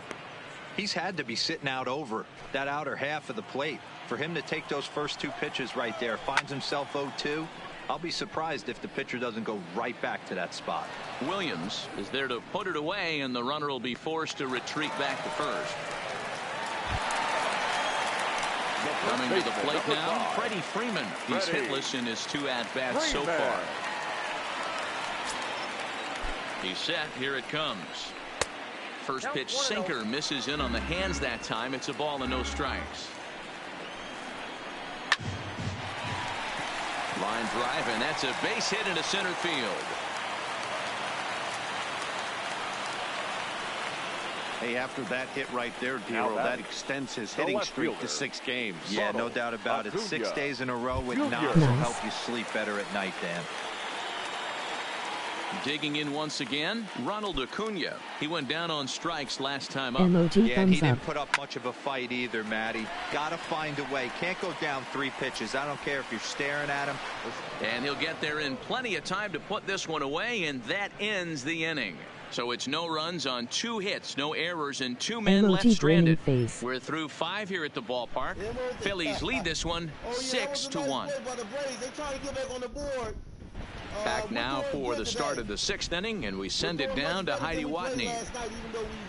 He's had to be sitting out over that outer half of the plate. For him to take those first 2 pitches right there, finds himself 0-2. I'll be surprised if the pitcher doesn't go right back to that spot. Williams is there to put it away, and the runner will be forced to retreat back to first. Coming to the plate now, Freddie Freeman. He's hitless in his 2 at-bats so far. He's set. Here it comes. First pitch sinker misses in on the hands that time. It's a ball and no strikes. Line drive, and that's a base hit into center field. Hey, after that hit right there, Dero, that extends his hitting streak to 6 games. Yeah, no doubt about it. 6 days in a row with knocks will help you sleep better at night, Dan. Digging in once again, Ronald Acuna. He went down on strikes last time up. Yeah, he didn't put up much of a fight either, Matty. Got to find a way. Can't go down 3 pitches. I don't care if you're staring at him. And he'll get there in plenty of time to put this one away, and that ends the inning. So it's no runs on 2 hits, no errors, and 2 men left stranded. We're through 5 here at the ballpark. Phillies lead this one 6-1. They're trying to get back on the board. Back back now for the start of the 6th inning, and we send it down to Heidi Watney.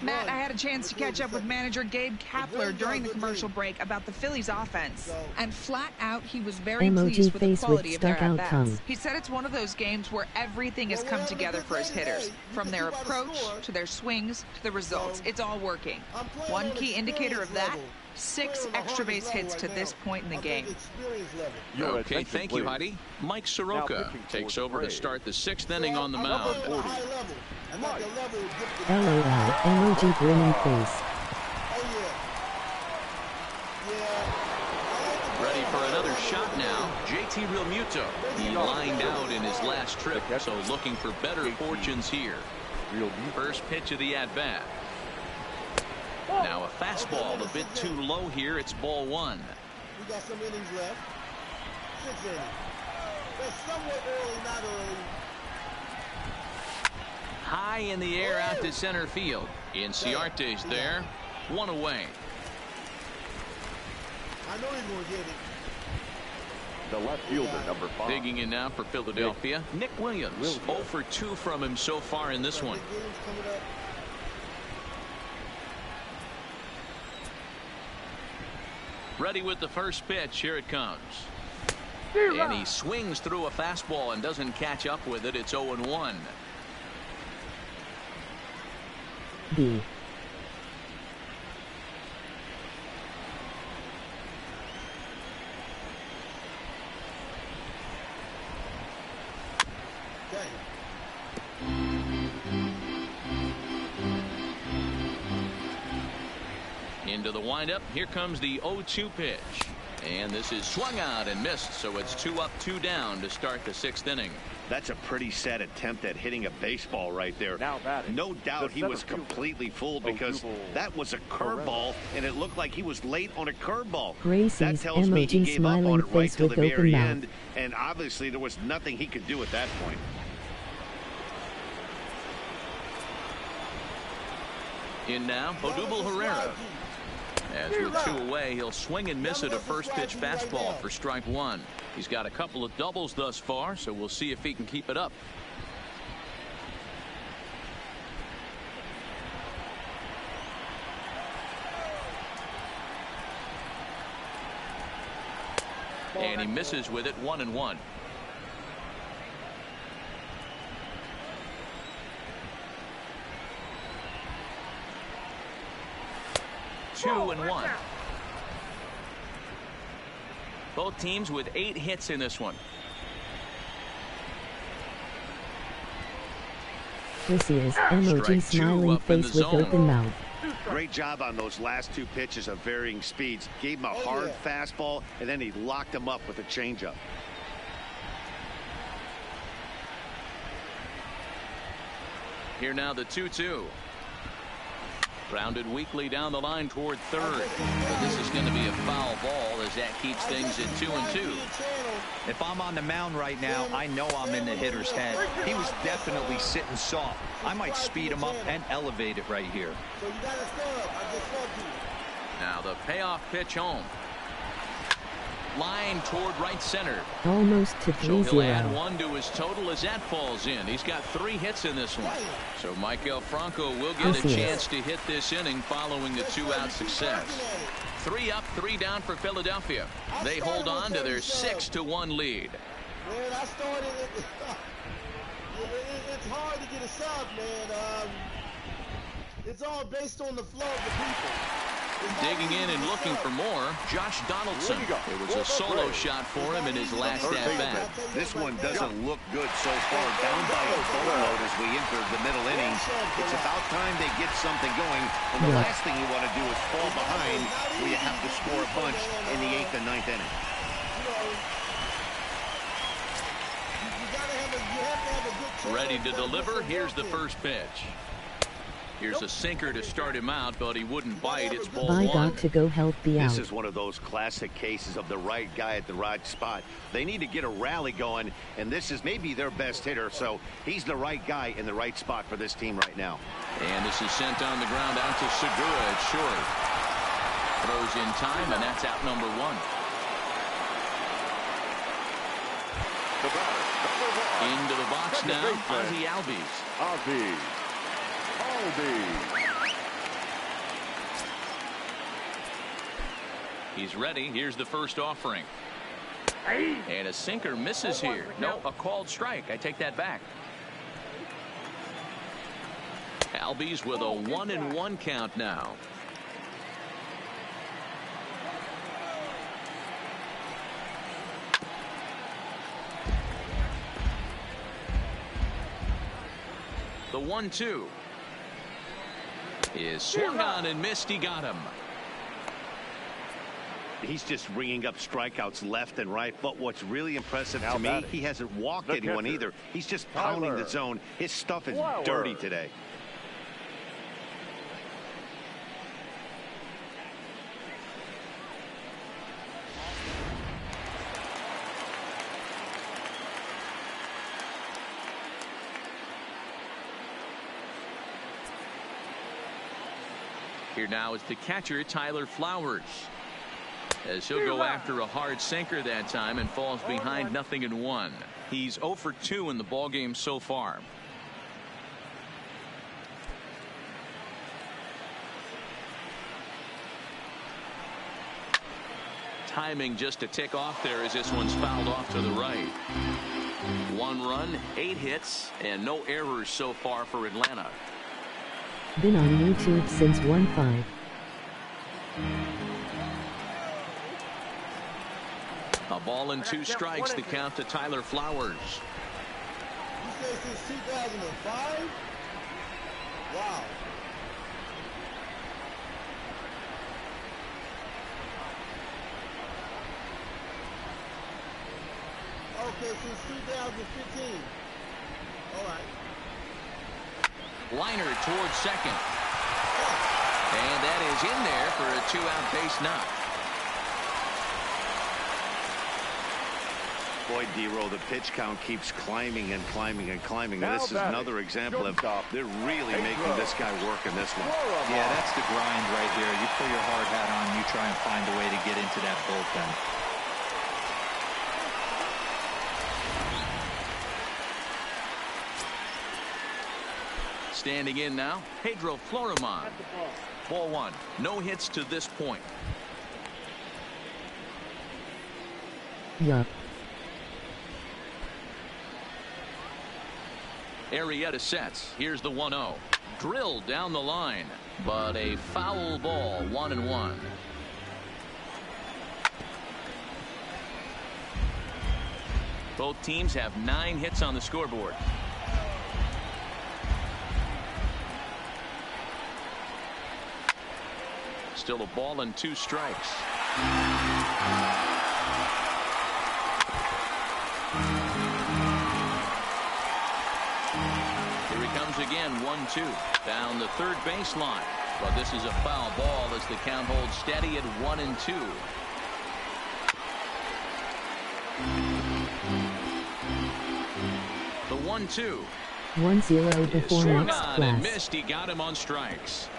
Matt, I had a chance to catch up with manager Gabe Kapler during the commercial break about the Phillies offense. And flat out, he was very pleased with the quality of their at-bats. He said it's one of those games where everything has come together for his hitters. From their approach, to their swings, to the results. It's all working. One key indicator of that, 6 extra base hits to this point in the game. Okay, thank you, Heidi. Mike Soroka takes over to start the 6th inning on the mound. LOL, emoji grinning face. Ready for another shot now. JT Realmuto. He lined out in his last trip, so looking for better fortunes here. First pitch of the at-bat. Now a fastball a bit too low here. It's ball 1. We got some innings left. 6 innings. That's somewhat early, not early. High in the air out to center field. Inciarte's there. 1 away. I know he's going to get it. The left fielder, number 5. Digging in now for Philadelphia. Nick Williams. 0 for 2 from him so far in this one. Ready with the first pitch. Here it comes. And he swings through a fastball and doesn't catch up with it. It's 0-1. B. Into the windup. Here comes the 0-2 pitch. And this is swung out and missed, so it's 2 up, 2 down to start the 6th inning. That's a pretty sad attempt at hitting a baseball right there. No doubt he was completely fooled because that was a curveball, and it looked like he was late on a curveball. Gracie's that tells me he gave up on it right till the very mouth. end, and obviously there was nothing he could do at that point. In now, Odubel Herrera. As with 2 away, he'll swing and miss at a first pitch fastball for strike 1. He's got a couple of doubles thus far, so we'll see if he can keep it up. And he misses with it. 1-1. Two and 1. Both teams with 8 hits in this one. This is emoji smiling face with open mouth. Great job on those last 2 pitches of varying speeds. Gave him a hard fastball, and then he locked him up with a changeup. Here now the 2-2. Grounded weakly down the line toward third. But this is going to be a foul ball as that keeps things at 2-2. If I'm on the mound right now, I know I'm in the hitter's head. He was definitely sitting soft. I might speed him up and elevate it right here. Now the payoff pitch home. Line toward right center. Almost to 3-0. So he'll add 1 to his total as that falls in. He's got 3 hits in this one. So Michael Franco will get a chance to hit this inning following the 2-out success. 3 up, 3 down for Philadelphia. They hold on to their 6-1 lead. Man, I started it. It's hard to get a sub, man. It's all based on the flow of the people. Digging in and looking for more, Josh Donaldson. It was a solo shot for him in his last at-bat. This one doesn't look good so far. Down by a boatload as we enter the middle innings. It's about time they get something going. And the last thing you want to do is fall behind where you have to score a bunch in the 8th and 9th inning. Ready to deliver. Here's the first pitch. Here's a sinker to start him out, but he wouldn't bite. It's ball 1. I got to go help be out. This is one of those classic cases of the right guy at the right spot. They need to get a rally going, and this is maybe their best hitter, so he's the right guy in the right spot for this team right now. And this is sent on the ground out to Segura at short. Throws in time, and that's out number 1. The batter, number 1. Into the box Second now, baseman. Ozzie Albies. Albies. He's ready. Here's the first offering. And a sinker misses here. No, a called strike. I take that back. Albies with a 1-1 count now. The 1-2 is swung on and missed. He got him. He's just ringing up strikeouts left and right. But what's really impressive Now to me, batting, he hasn't walked the anyone catcher, either. He's just pounding Tyler the zone. His stuff is Flower. dirty today. Here now is the catcher, Tyler Flowers, as he'll go after a hard sinker that time and falls behind 0-1. He's 0 for 2 in the ballgame so far. Timing just to tick off there as this one's fouled off to the right. 1 run, 8 hits, and no errors so far for Atlanta. Been on YouTube since 1-5. A ball and 2 strikes, the count to Tyler Flowers. You said since 2005? Wow. Okay, since 2015. All right. Liner towards second. And that is in there for a 2-out base knock. Boy, D-Roll, the pitch count keeps climbing and climbing and climbing. Now This is batting, another example of shortstop, they're really making this guy work in this one. Yeah, that's the grind right here. You put your hard hat on, you try and find a way to get into that bullpen. Standing in now, Pedro Florimon. Ball 1. No hits to this point. Yup. Arrieta sets. Here's the 1-0. Drilled down the line, but a foul ball. 1-1. Both teams have 9 hits on the scoreboard. Still a ball and 2 strikes. Here he comes again, 1-2 down the third baseline. But this is a foul ball as the count holds steady at 1-2. The 1-2. 1-0 before Swung next on and class. missed. He got him on strikes.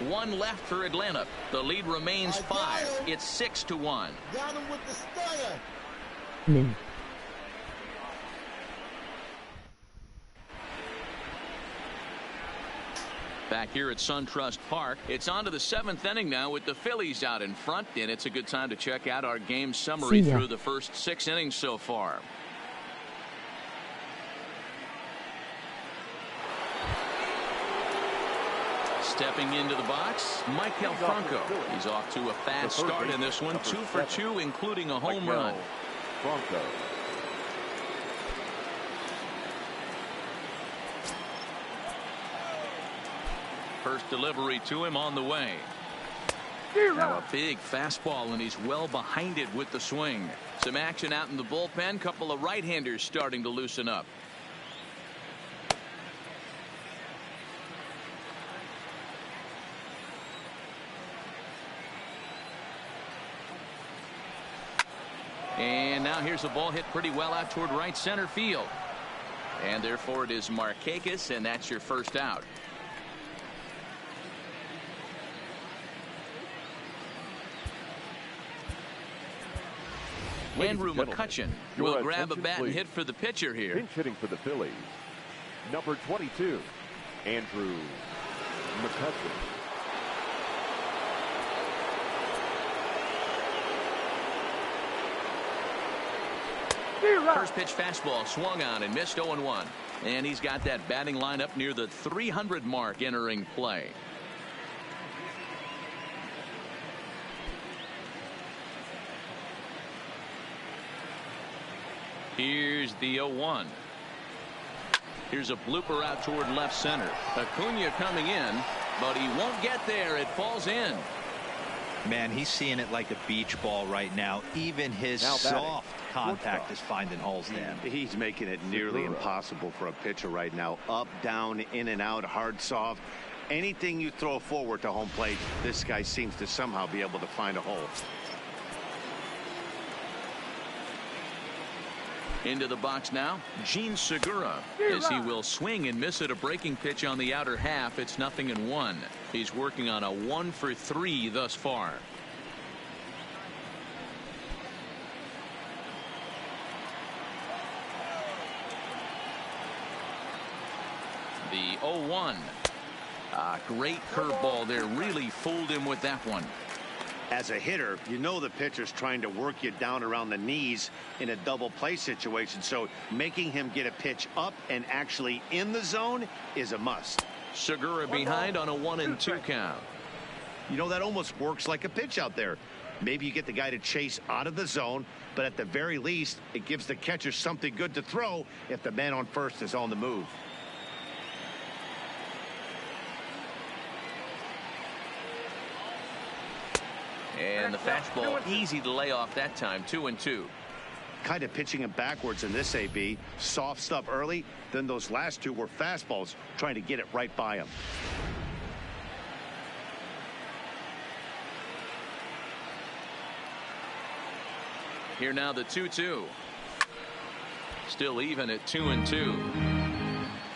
1 left for Atlanta. The lead remains 5. It's 6-1. Got him with the stunner. Min. Back here at SunTrust Park, it's on to the 7th inning now with the Phillies out in front, and it's a good time to check out our game summary See ya. through the first 6 innings so far. Stepping into the box, Michael Franco. He's off to a fast start in this one, 2 for 2, including a home run. Franco. First delivery to him on the way. Now a big fastball, and he's well behind it with the swing. Some action out in the bullpen. Couple of right-handers starting to loosen up. And now here's a ball hit pretty well out toward right center field. And therefore it is Markakis, and that's your first out. Andrew McCutchen will grab a bat and please. hit for the pitcher here. Pinch hitting for the Phillies, number 22, Andrew McCutchen. First pitch fastball swung on and missed 0-1. And he's got that batting line up near the 300 mark entering play. Here's the 0-1. Here's a blooper out toward left center. Acuna coming in, but he won't get there. It falls in. Man, he's seeing it like a beach ball right now. Even his soft contact is finding holes there. He's making it nearly impossible for a pitcher right now. Up, down, in and out, hard, soft. Anything you throw forward to home plate, this guy seems to somehow be able to find a hole. Into the box now, Gene Segura, as he will swing and miss at a breaking pitch on the outer half. It's 0-1. He's working on a 1-for-3 thus far. The 0-1. Great curveball there. Really fooled him with that one. As a hitter, you know the pitcher's trying to work you down around the knees in a double play situation, so making him get a pitch up and actually in the zone is a must. Segura behind on a 1-2 count. You know, that almost works like a pitch out there. Maybe you get the guy to chase out of the zone, but at the very least, it gives the catcher something good to throw if the man on first is on the move. And the fastball easy to lay off that time. 2-2. Kind of pitching him backwards in this AB. Soft stuff early, then those last two were fastballs trying to get it right by him. Here now the 2-2. Still even at 2-2.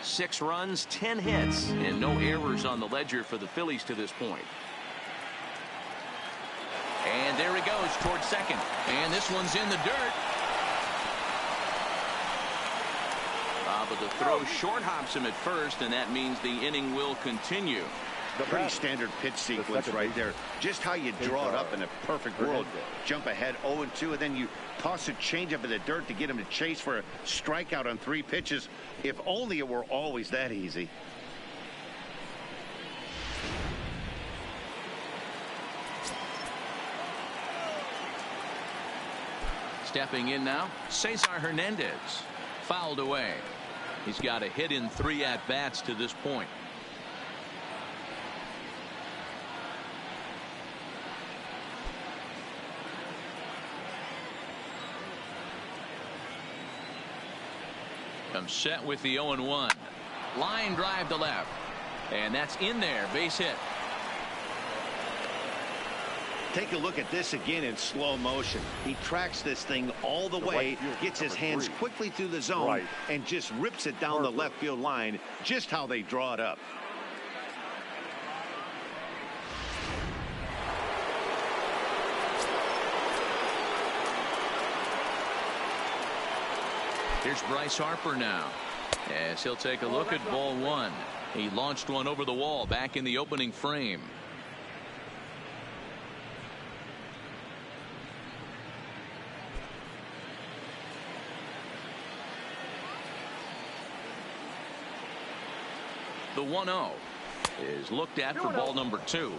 6 runs, 10 hits, and no errors on the ledger for the Phillies to this point. And there he goes towards second. And this one's in the dirt. But the throw short hops him at first, and that means the inning will continue. Pretty standard pitch sequence right there. Just how you draw it up in a perfect world. Jump ahead 0-2, and then you toss a changeup in the dirt to get him to chase for a strikeout on 3 pitches. If only it were always that easy. Stepping in now, Cesar Hernandez. Fouled away. He's got a hit in 3 at-bats to this point. Comes set with the 0-1. Line drive to left. And that's in there. Base hit. Take a look at this again in slow motion. He tracks this thing all the way, gets his hands quickly through the zone, and just rips it down the left field line, just how they draw it up. Here's Bryce Harper now, as he'll take a look at ball 1. He launched one over the wall back in the opening frame. The 1-0 is looked at for ball number 2.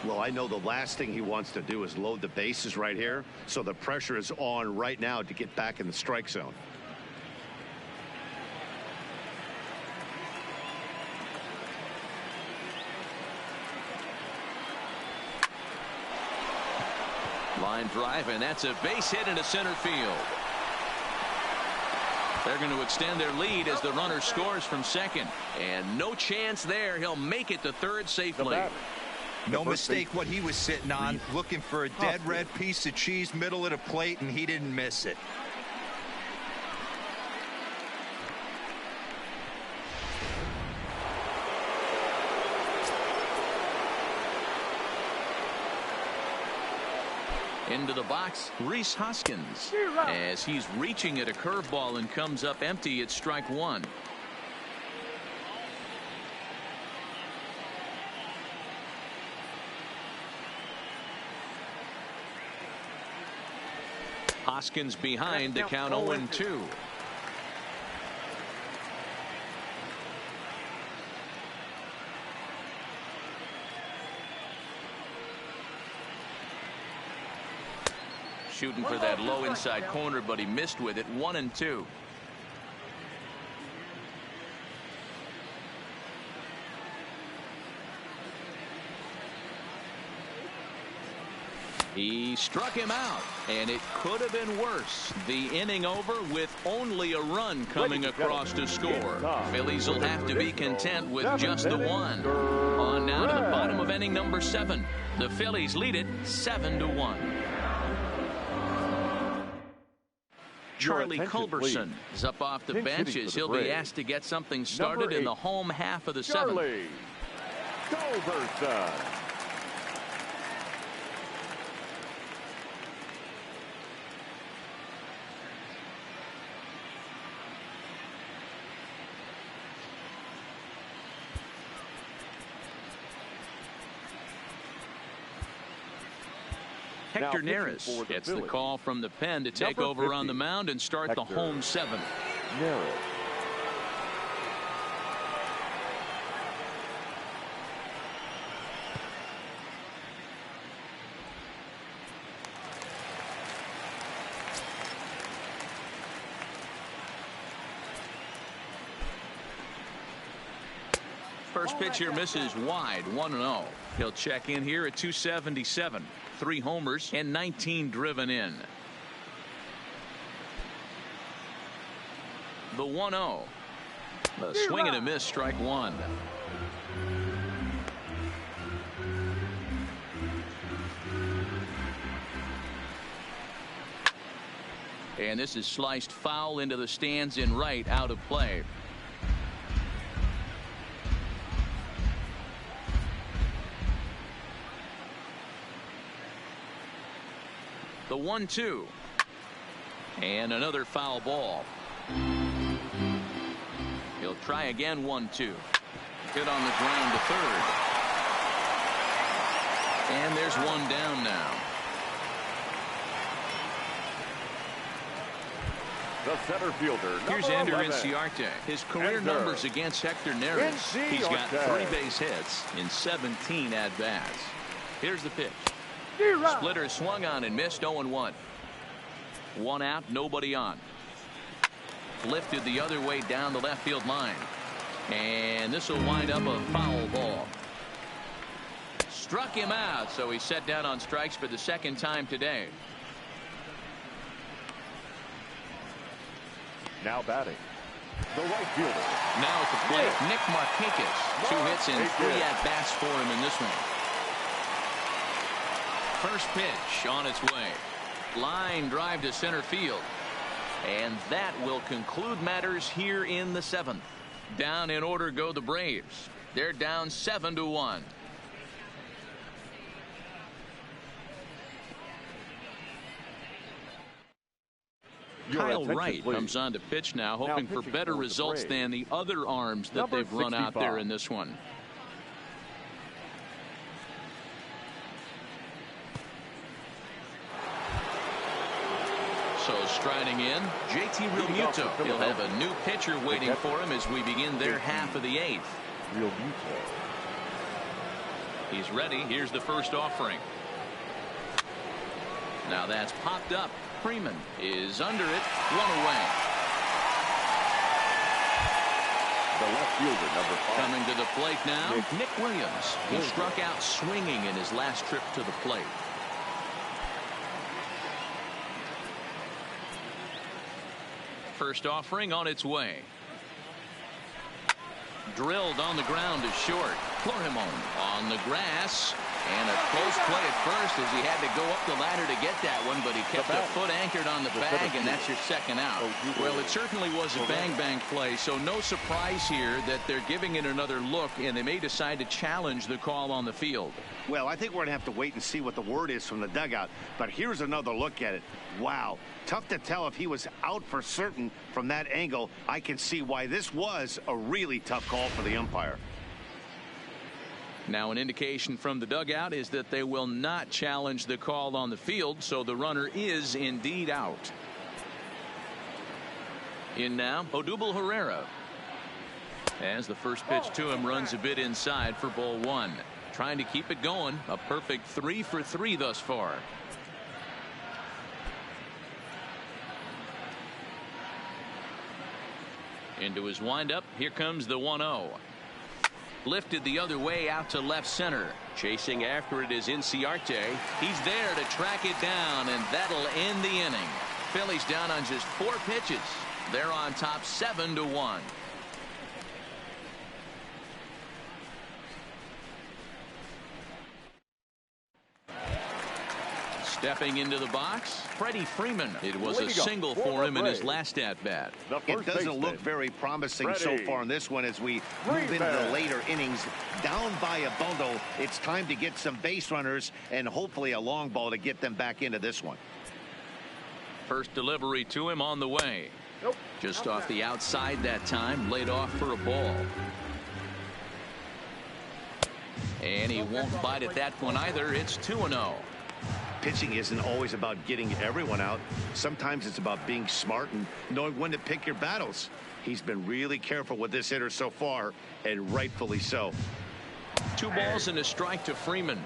Well, I know the last thing he wants to do is load the bases right here, so the pressure is on right now to get back in the strike zone. Line drive, and that's a base hit into center field. They're going to extend their lead as the runner scores from second. And no chance there. He'll make it to third safely. No mistake what he was sitting on, looking for a dead red piece of cheese middle of the plate, and he didn't miss it. Into the box, Rhys Hoskins. As he's reaching at a curveball and comes up empty, it's strike one. Hoskins behind to count 0-2. Shooting for that low inside corner, but he missed with it. 1-2. He struck him out, and it could have been worse. The inning over with only a run coming across to score. Phillies will have to be content with just the one. On now to the bottom of inning number 7. The Phillies lead it 7-1. Charlie Culberson is up off the bench as he'll be asked to get something started in the home half of the 7th. Charlie Culberson. Hector Neris gets the call from the pen to take over on the mound and start the home 7th. First pitch here misses wide, 1-0. He'll check in here at 277. 3 homers and 19 driven in. The 1-0. A swing and a miss, strike one. And this is sliced foul into the stands in right, out of play. The 1-2. And another foul ball. He'll try again. 1-2. Hit on the ground to third. And there's one down now. The center fielder. Here's Ender Inciarte. His career numbers against Hector Neris. He's got 3 base hits in 17 at-bats. Here's the pitch. Splitter swung on and missed. 0-1. 1 out, nobody on. Lifted the other way down the left field line. And this will wind up a foul ball. Struck him out, so he's set down on strikes for the 2nd time today. Now batting, the right fielder. Now at the plate, Nick Markakis. 2 hits and 3 at-bats for him in this one. First pitch on its way. Line drive to center field. And that will conclude matters here in the 7th. Down in order go the Braves. They're down 7-1. Kyle Wright comes on to pitch now, hoping for better results than the other arms that they've run out there in this one. So striding in, JT Realmuto. He'll have a new pitcher waiting for him as we begin their half of the 8th. He's ready. Here's the first offering. Now that's popped up. Freeman is under it. 1 away. The left fielder, number 5. Coming to the plate now, Nick Williams. He struck out swinging in his last trip to the plate. First offering on its way. Drilled on the ground to short. Florimon on the grass. And a close play at first as he had to go up the ladder to get that one, but he kept a foot anchored on the bag, and that's your second out. Well, it certainly was a bang-bang play, so no surprise here that they're giving it another look, and they may decide to challenge the call on the field. Well, I think we're going to have to wait and see what the word is from the dugout, but here's another look at it. Wow. Tough to tell if he was out for certain from that angle. I can see why this was a really tough call for the umpire. Now an indication from the dugout is that they will not challenge the call on the field, so the runner is indeed out. In now, Odubel Herrera. As the first pitch to him runs a bit inside for ball one. Trying to keep it going. A perfect 3 for 3 thus far. Into his windup. Here comes the 1-0. Lifted the other way out to left center. Chasing after it is Inciarte. He's there to track it down, and that'll end the inning. Phillies down on just 4 pitches. They're on top 7-1. Stepping into the box, Freddie Freeman. It was a single for him in his last at-bat. It doesn't look very promising so far in this one as we move into the later innings. Down by a bundle, it's time to get some base runners and hopefully a long ball to get them back into this one. First delivery to him on the way. Just off the outside that time, laid off for a ball. And he won't bite at that one either. It's 2-0. Pitching isn't always about getting everyone out. Sometimes it's about being smart and knowing when to pick your battles. He's been really careful with this hitter so far, and rightfully so. 2 balls and a strike to Freeman.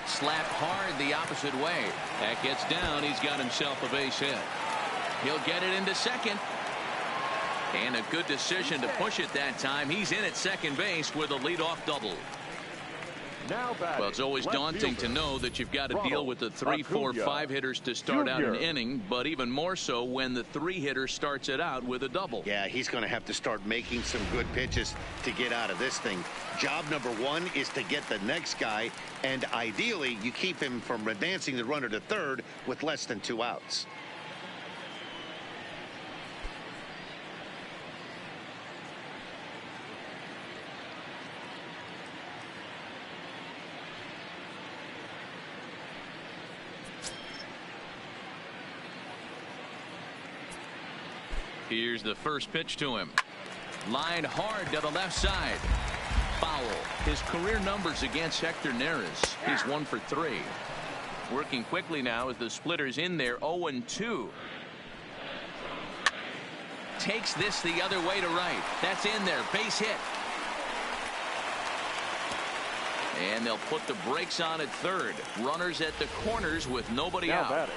Slapped hard the opposite way. That gets down. He's got himself a base hit. He'll get it into second. And a good decision to push it that time. He's in at second base with a leadoff double. Well, it's always daunting to know that you've got to deal with the 3, 4, 5 hitters to start out an inning, but even more so when the 3 hitter starts it out with a double. Yeah, he's going to have to start making some good pitches to get out of this thing. Job number 1 is to get the next guy, and ideally you keep him from advancing the runner to third with less than 2 outs. Here's the first pitch to him. Lined hard to the left side. Foul. His career numbers against Hector Neris. He's 1 for 3. Working quickly now as the splitter's in there. 0-2. Takes this the other way to right. That's in there. Base hit. And they'll put the brakes on at third. Runners at the corners with nobody out.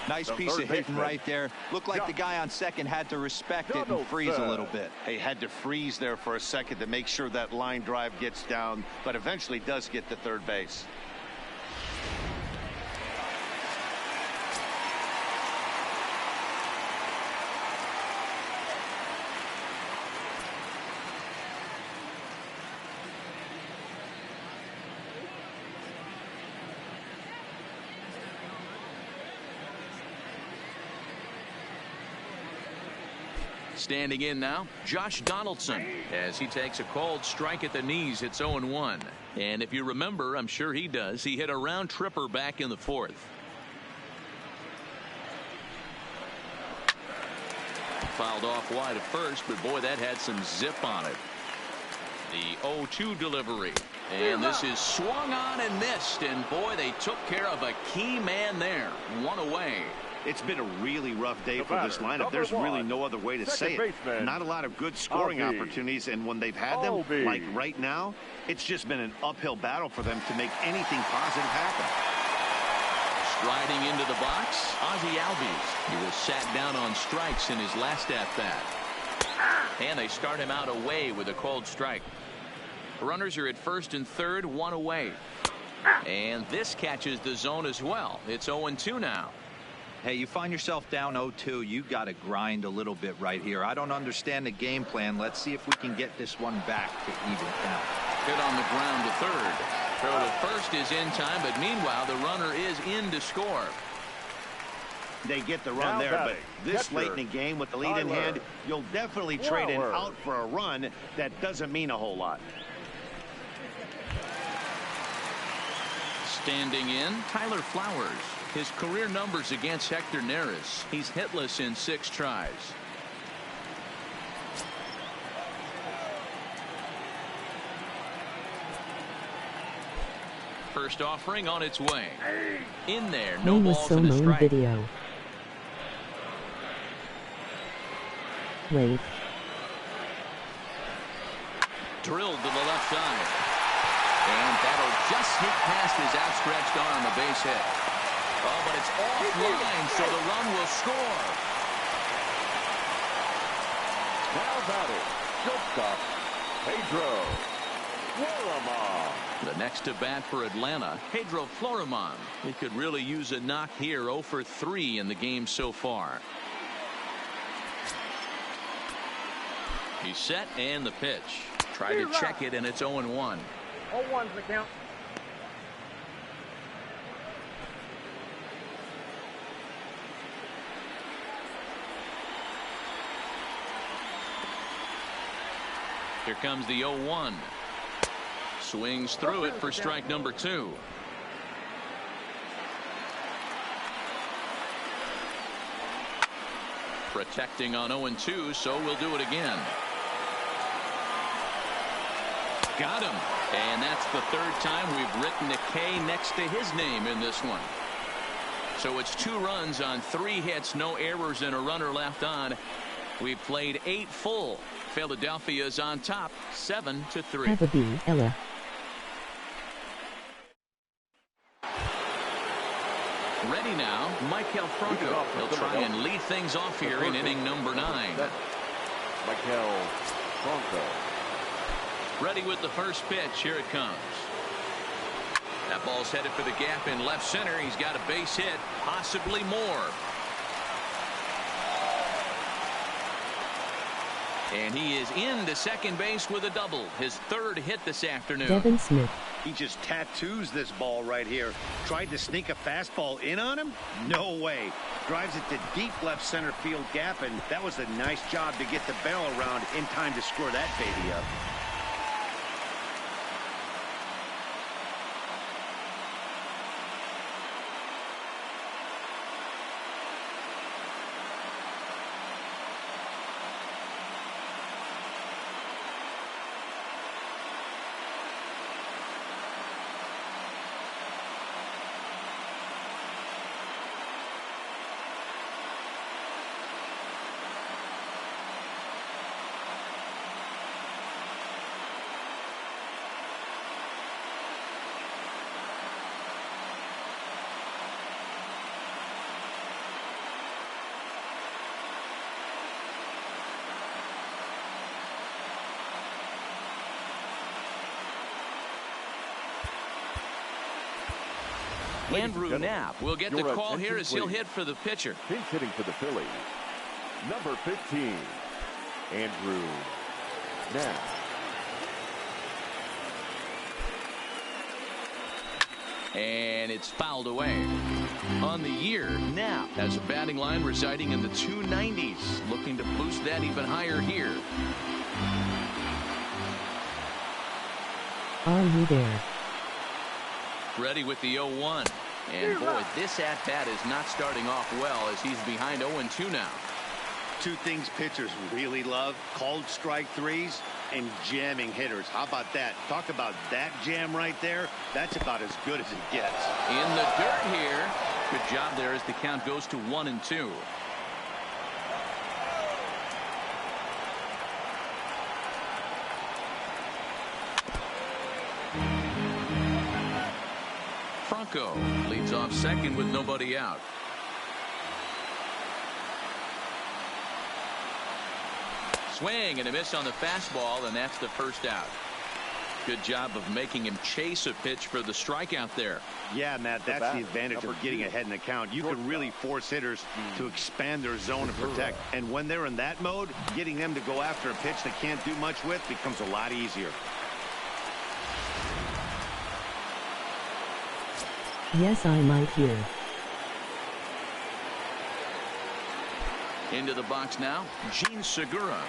Nice piece of hitting right there. Looked like the guy on second had to respect it and freeze a little bit. He had to freeze there for a second to make sure that line drive gets down, but eventually does get to third base. Standing in now, Josh Donaldson, as he takes a called strike at the knees. It's 0-1. And if you remember, I'm sure he does, he hit a round tripper back in the 4th. Fouled off wide at first, but boy, that had some zip on it. The 0-2 delivery. And this is swung on and missed. And boy, they took care of a key man there. 1 away. It's been a really rough day for this lineup. There's really no other way to say it. Not a lot of good scoring opportunities, and when they've had them, like right now, it's just been an uphill battle for them to make anything positive happen. Striding into the box, Ozzie Albies. He was sat down on strikes in his last at-bat. And they start him out away with a called strike. Runners are at first and third, 1 away. And this catches the zone as well. It's 0-2 now. Hey, you find yourself down 0-2, you got to grind a little bit right here. I don't understand the game plan. Let's see if we can get this one back to even count. Hit on the ground to third. Throw to first is in time, but meanwhile the runner is in to score. They get the run there, but this late in the game with the lead in hand, you'll definitely trade an out for a run. That doesn't mean a whole lot. Standing in, Tyler Flowers. His career numbers against Hector Neris. He's hitless in 6 tries. First offering on its way. In there, no balls and a strike. Video. Wait. Drilled to the left side. And that'll just sneak past his outstretched arm, a base hit. Oh, but it's offline, so the run will score. Now batting, shortstop, Pedro Florimon. The next to bat for Atlanta, Pedro Florimon. He could really use a knock here. 0 for 3 in the game so far. He's set and the pitch. Try to check it, and it's 0-1. 0-1's the count. Here comes the 0-1. Swings through it for strike number 2. Protecting on 0-2, so we'll do it again. Got him. And that's the 3rd time we've written a K next to his name in this one. So it's 2 runs on 3 hits, no errors, and a runner left on. We've played 8 full. Philadelphia's on top, 7-3. Have a B, Ella. Ready now, Michael Franco. He'll try and lead things off here in inning number 9. Michael Franco. Ready with the first pitch. Here it comes. That ball's headed for the gap in left center. He's got a base hit, possibly more. And he is into second base with a double. His 3rd hit this afternoon. Devin Smith. He just tattoos this ball right here. Tried to sneak a fastball in on him? No way. Drives it to deep left center field gap, and that was a nice job to get the barrel around in time to score that baby up. Andrew Knapp will get the call here as he'll hit for the pitcher. Pinch hitting for the Phillies. Number 15, Andrew Knapp. And it's fouled away. On the year, Knapp has a batting line residing in the 290s. Looking to boost that even higher here. Are you there? Ready with the 0-1. And boy, this at-bat is not starting off well as he's behind 0-2 now. 2 things pitchers really love: called strike threes and jamming hitters. How about that? Talk about that jam right there. That's about as good as it gets. In the dirt here. Good job there as the count goes to 1-2. Franco leads off second with nobody out. Swing and a miss on the fastball, and that's the first out. Good job of making him chase a pitch for the strikeout there. Yeah, Matt, that's the advantage of getting ahead in the count. You can really force hitters to expand their zone and protect. And when they're in that mode, getting them to go after a pitch they can't do much with becomes a lot easier. Yes, I might hear. Into the box now, Gene Segura.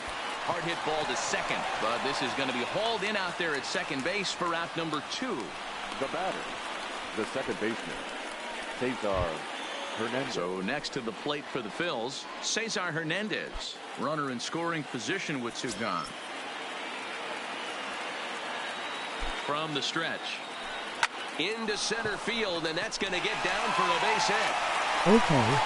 Hard hit ball to second, but this is going to be hauled in out there at second base for out number 2. The batter, the second baseman, Cesar Hernandez. So next to the plate for the Phillies, Cesar Hernandez. Runner in scoring position with 2 gone. From the stretch. Into center field, and that's going to get down for a base hit. Okay.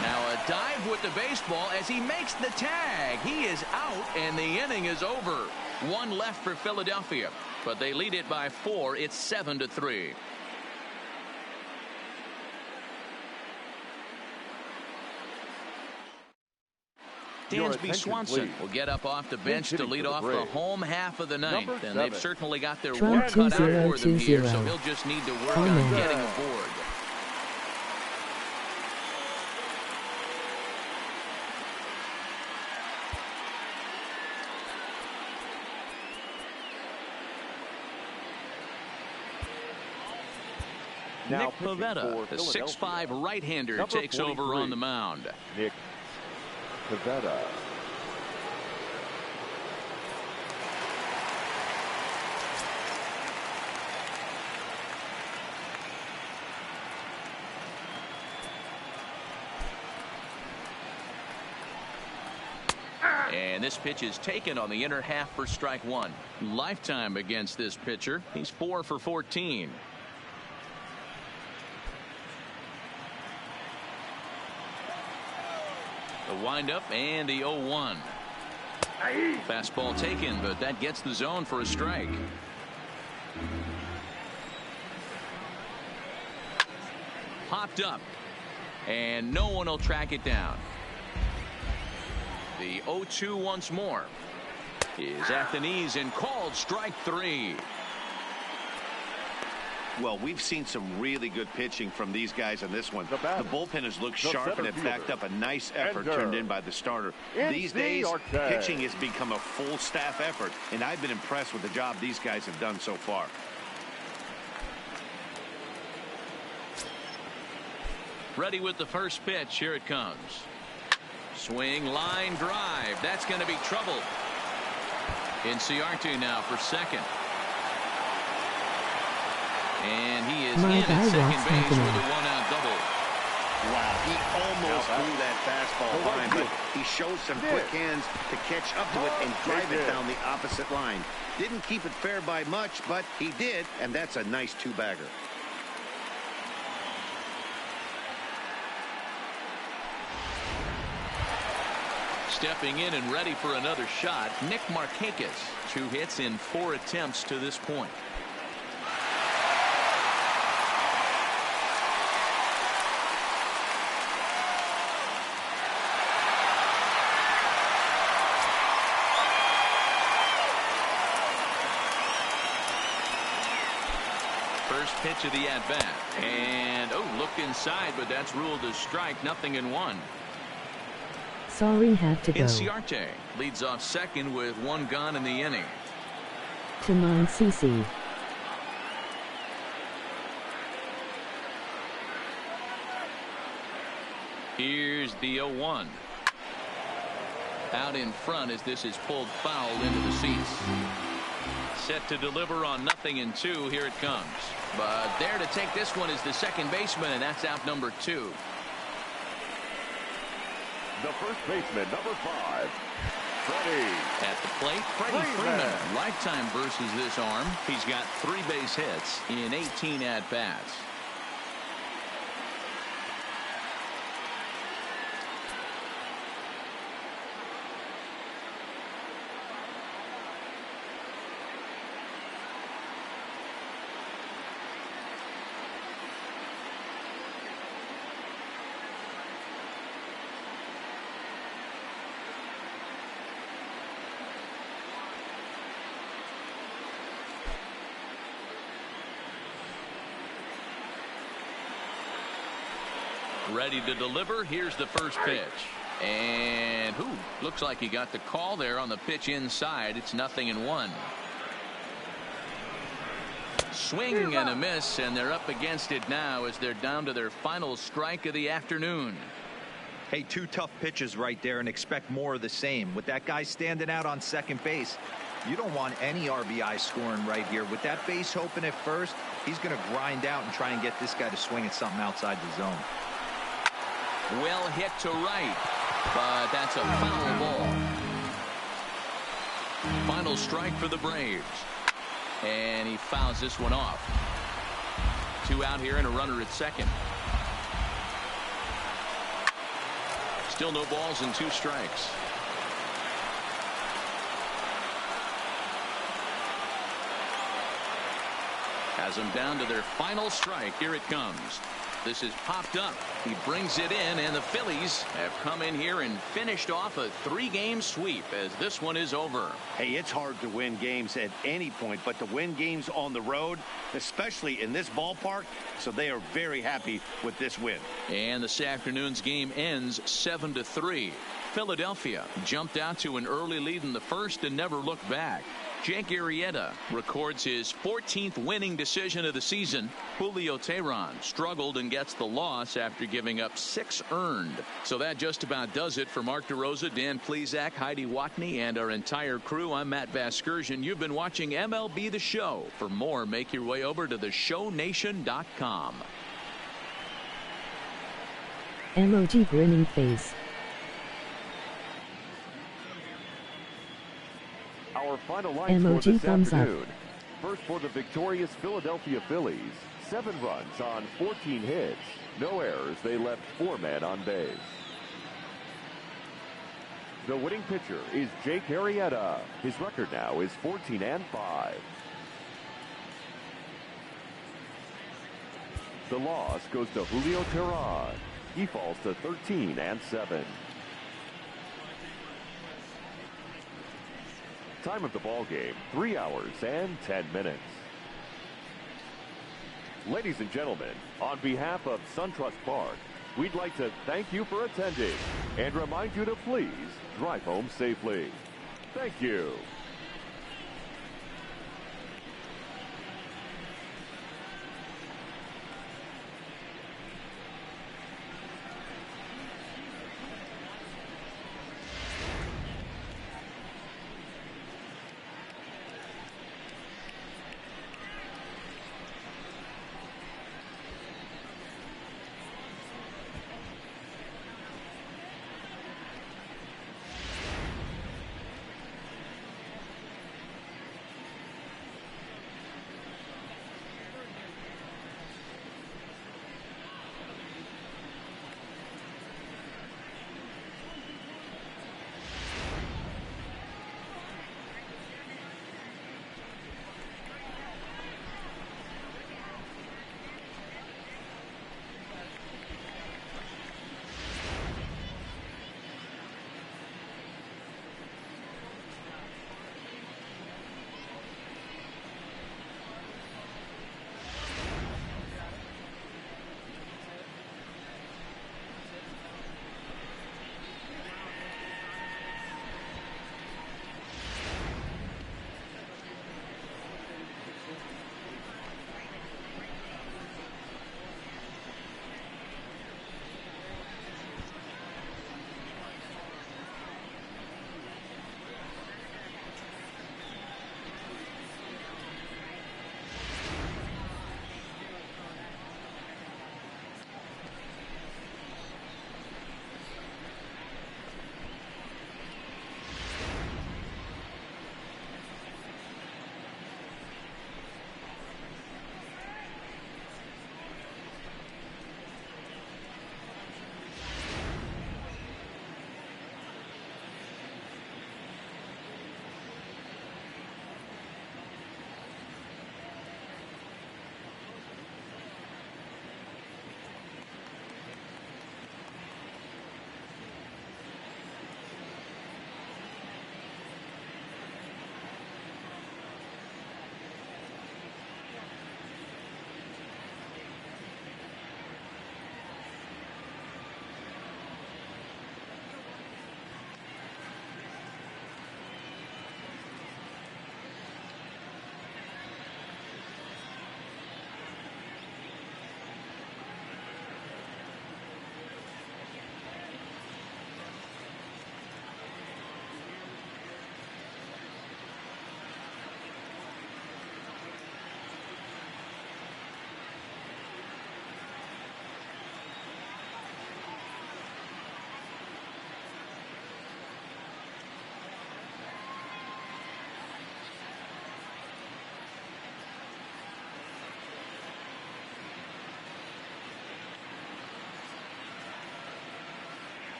Now a dive with the baseball as he makes the tag. He is out, and the inning is over. 1 left for Philadelphia, but they lead it by 4. It's 7-3. Dansby Swanson will get up off the bench to lead off the home half of the ninth, and they've certainly got their work cut out for them here, so he'll just need to work on getting aboard. Nick Pivetta, the 6'5" right-hander, takes over on the mound. Nick Pivetta. And this pitch is taken on the inner half for strike 1. Lifetime against this pitcher. He's 4 for 14. The windup and the 0-1. Fastball taken, but that gets the zone for a strike. Popped up, and no one will track it down. The 0-2 once more is at the knees and called strike 3. Well, we've seen some really good pitching from these guys in this one. The bullpen has looked sharp, and it backed up a nice effort turned in by the starter. These days, pitching has become a full staff effort, and I've been impressed with the job these guys have done so far. Ready with the first pitch. Here it comes. Swing, line drive. That's going to be trouble. Inciarte now for second. And he is in at second base with a 1-out double. Wow, he almost blew that fastball line, but he shows some quick hands to catch up to it and drive it down the opposite line. Didn't keep it fair by much, but he did, and that's a nice 2-bagger. Stepping in and ready for another shot, Nick Markakis. 2 hits in 4 attempts to this point. First pitch of the at-bat. And, looked inside, but that's ruled a strike. 0-1. Sorry, had to go. Inciarte leads off second with 1 gone in the inning. To 9 CC. Here's the 0-1. Out in front as this is pulled foul into the seats. Set to deliver on 0-2. Here it comes. But there to take this one is the second baseman, and that's out number 2. The first baseman, number 5, Freddie. At the plate, Freddie Freeman. Lifetime versus this arm. He's got 3 base hits in 18 at-bats. Ready to deliver. Here's the first pitch. And looks like he got the call there on the pitch inside. It's 0-1. Swing and a miss, and they're up against it now as they're down to their final strike of the afternoon. Hey, 2 tough pitches right there, and expect more of the same. With that guy standing out on second base, you don't want any RBI scoring right here. With that base open at first, he's going to grind out and try and get this guy to swing at something outside the zone. Well hit to right, but that's a foul ball. Final strike for the Braves. And he fouls this one off. 2 out here and a runner at second. Still no balls and 2 strikes. Has them down to their final strike. Here it comes. This is popped up. He brings it in, and the Phillies have come in here and finished off a 3-game sweep as this one is over. Hey, it's hard to win games at any point, but to win games on the road, especially in this ballpark, so they are very happy with this win. And this afternoon's game ends 7-3. Philadelphia jumped out to an early lead in the first and never looked back. Jake Arrieta records his 14th winning decision of the season. Julio Teheran struggled and gets the loss after giving up 6 earned. So that just about does it for Mark DeRosa, Dan Plesac, Heidi Watney, and our entire crew. I'm Matt Vasgersian. You've been watching MLB The Show. For more, make your way over to theshownation.com. Emoji grinning face. Our final line for this thumbs afternoon. First for the victorious Philadelphia Phillies. 7 runs on 14 hits. No errors. They left 4 men on base. The winning pitcher is Jake Arrieta. His record now is 14-5. The loss goes to Julio Teheran. He falls to 13-7. Time of the ball game, 3 hours and 10 minutes. Ladies and gentlemen, on behalf of SunTrust Park, we'd like to thank you for attending and remind you to please drive home safely. Thank you.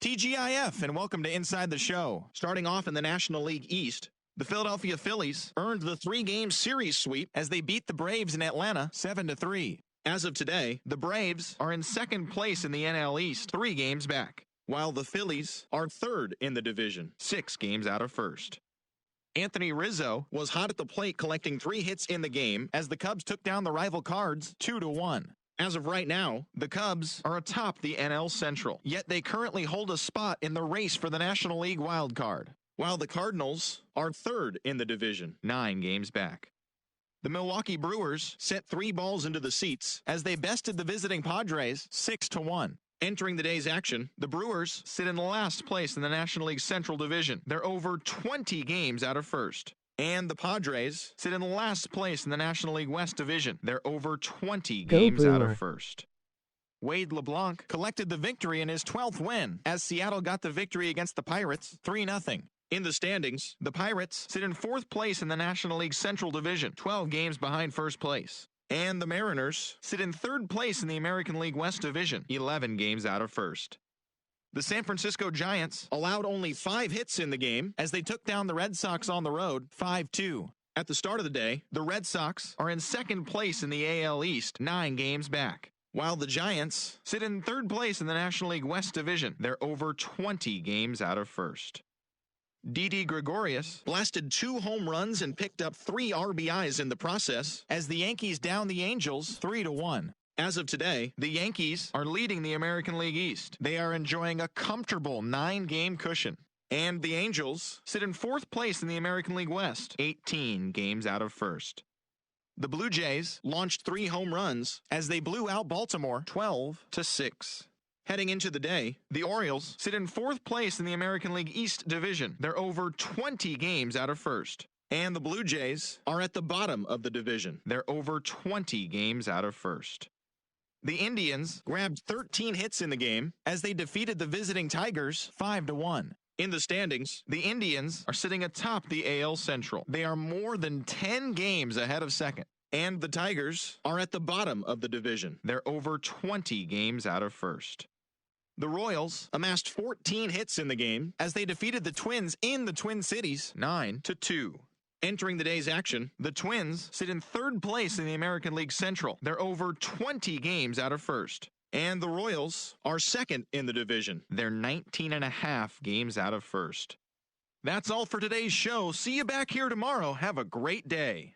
TGIF, and welcome to Inside the Show. Starting off in the National League East, the Philadelphia Phillies earned the 3-game series sweep as they beat the Braves in Atlanta 7-3. As of today, the Braves are in second place in the NL East, 3 games back, while the Phillies are third in the division, 6 games out of first. Anthony Rizzo was hot at the plate, collecting 3 hits in the game as the Cubs took down the rival Cards 2-1. As of right now, the Cubs are atop the NL Central, yet they currently hold a spot in the race for the National League wild card, while the Cardinals are third in the division, 9 games back. The Milwaukee Brewers sent 3 balls into the seats as they bested the visiting Padres 6-1. Entering the day's action, the Brewers sit in last place in the National League Central Division. They're over 20 games out of first. And the Padres sit in last place in the National League West Division. They're over 20 games out of first. Wade LeBlanc collected the victory in his 12th win as Seattle got the victory against the Pirates 3-0. In the standings, the Pirates sit in 4th place in the National League Central Division, 12 games behind first place. And the Mariners sit in 3rd place in the American League West Division, 11 games out of first. The San Francisco Giants allowed only 5 hits in the game as they took down the Red Sox on the road 5-2. At the start of the day, the Red Sox are in 2nd place in the AL East, 9 games back, while the Giants sit in 3rd place in the National League West Division. They're over 20 games out of first. Didi Gregorius blasted 2 home runs and picked up 3 RBIs in the process as the Yankees downed the Angels 3-1. As of today, the Yankees are leading the American League East. They are enjoying a comfortable 9-game cushion. And the Angels sit in 4th place in the American League West, 18 games out of first. The Blue Jays launched 3 home runs as they blew out Baltimore 12-6. Heading into the day, the Orioles sit in 4th place in the American League East Division. They're over 20 games out of first. And the Blue Jays are at the bottom of the division. They're over 20 games out of first. The Indians grabbed 13 hits in the game as they defeated the visiting Tigers 5-1. In the standings, the Indians are sitting atop the AL Central. They are more than 10 games ahead of second. And the Tigers are at the bottom of the division. They're over 20 games out of first. The Royals amassed 14 hits in the game as they defeated the Twins in the Twin Cities 9-2. Entering the day's action, the Twins sit in 3rd place in the American League Central. They're over 20 games out of first. And the Royals are 2nd in the division. They're 19.5 games out of first. That's all for today's show. See you back here tomorrow. Have a great day.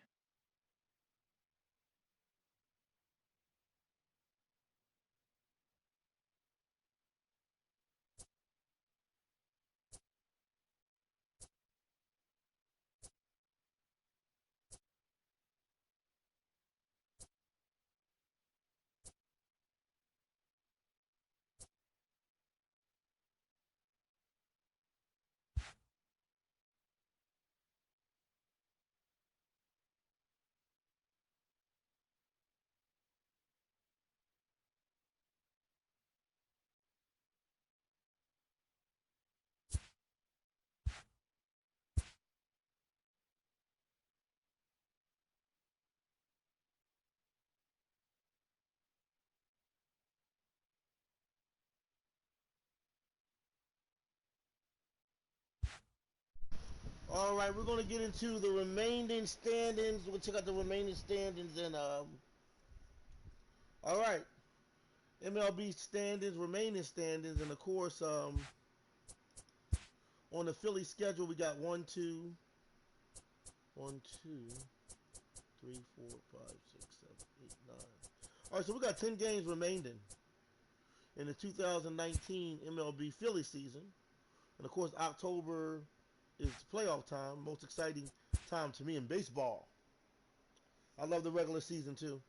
All right, we're going to get into the remaining standings. We'll check out the remaining standings and all right, MLB standings, remaining standings, and of course on the Philly schedule we got 1, 2, 3, 4, 5, 6, 7, 8, 9. All right, so we got 10 games remaining in the 2019 MLB Philly season, and of course October is playoff time, most exciting time to me in baseball. I love the regular season too.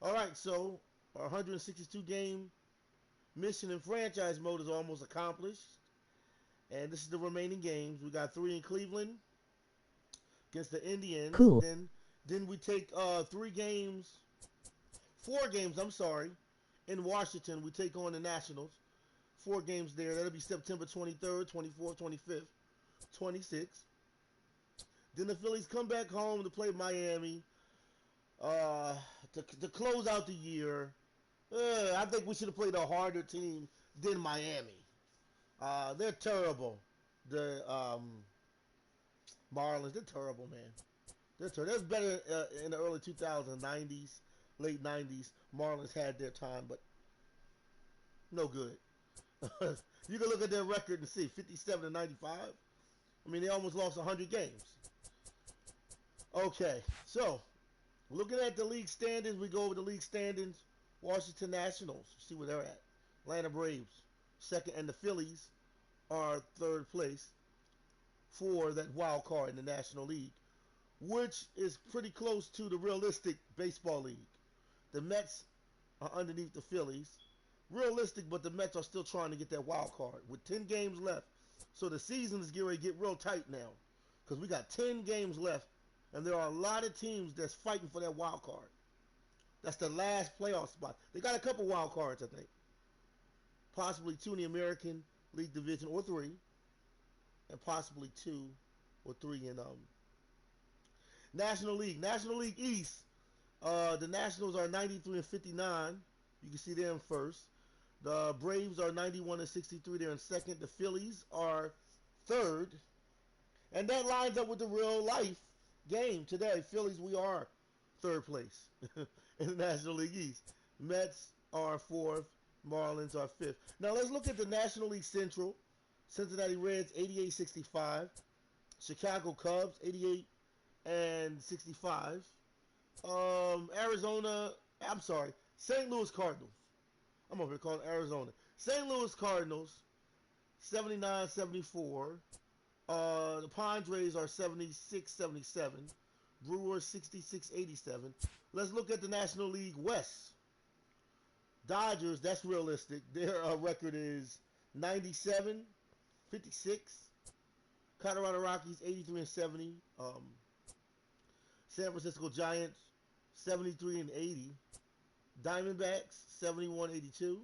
All right, so our 162 game mission in franchise mode is almost accomplished, and this is the remaining games. We got 3 in Cleveland against the Indians. Cool. Then we take 4 games, I'm sorry, in Washington. We take on the Nationals. 4 games there. That'll be September 23rd, 24th, 25th. 26. Then the Phillies come back home to play Miami to close out the year. I think we should have played a harder team than Miami. They're terrible. The Marlins, they're terrible, man. They're terrible. That's better in the early 2000s, 90s, late 90s. Marlins had their time, but no good. You can look at their record and see 57 to 95. I mean, they almost lost 100 games. Okay, so looking at the league standings, we go over the league standings. Washington Nationals, see where they're at. Atlanta Braves, second, and the Phillies are third place for that wild card in the National League, which is pretty close to the realistic baseball league. The Mets are underneath the Phillies. Realistic, but the Mets are still trying to get that wild card with 10 games left. So the season is getting ready to get real tight now because we got 10 games left, and there are a lot of teams that's fighting for that wild card. That's the last playoff spot. They got a couple wild cards, I think. Possibly 2 in the American League Division or 3, and possibly 2 or 3 in National League. National League East, the Nationals are 93 and 59. You can see them first. The Braves are 91 and 63. They're in second. The Phillies are third. And that lines up with the real life game today. Phillies, we are third place in the National League East. Mets are fourth. Marlins are fifth. Now let's look at the National League Central. Cincinnati Reds 88-65. Chicago Cubs 88 and 65. St. Louis Cardinals. I'm over here calling Arizona. St. Louis Cardinals 79-74. The Padres are 76-77. Brewers 66-87. Let's look at the National League West. Dodgers, that's realistic. Their record is 97-56. Colorado Rockies 83 and 70. San Francisco Giants 73 and 80. Diamondbacks 71-82.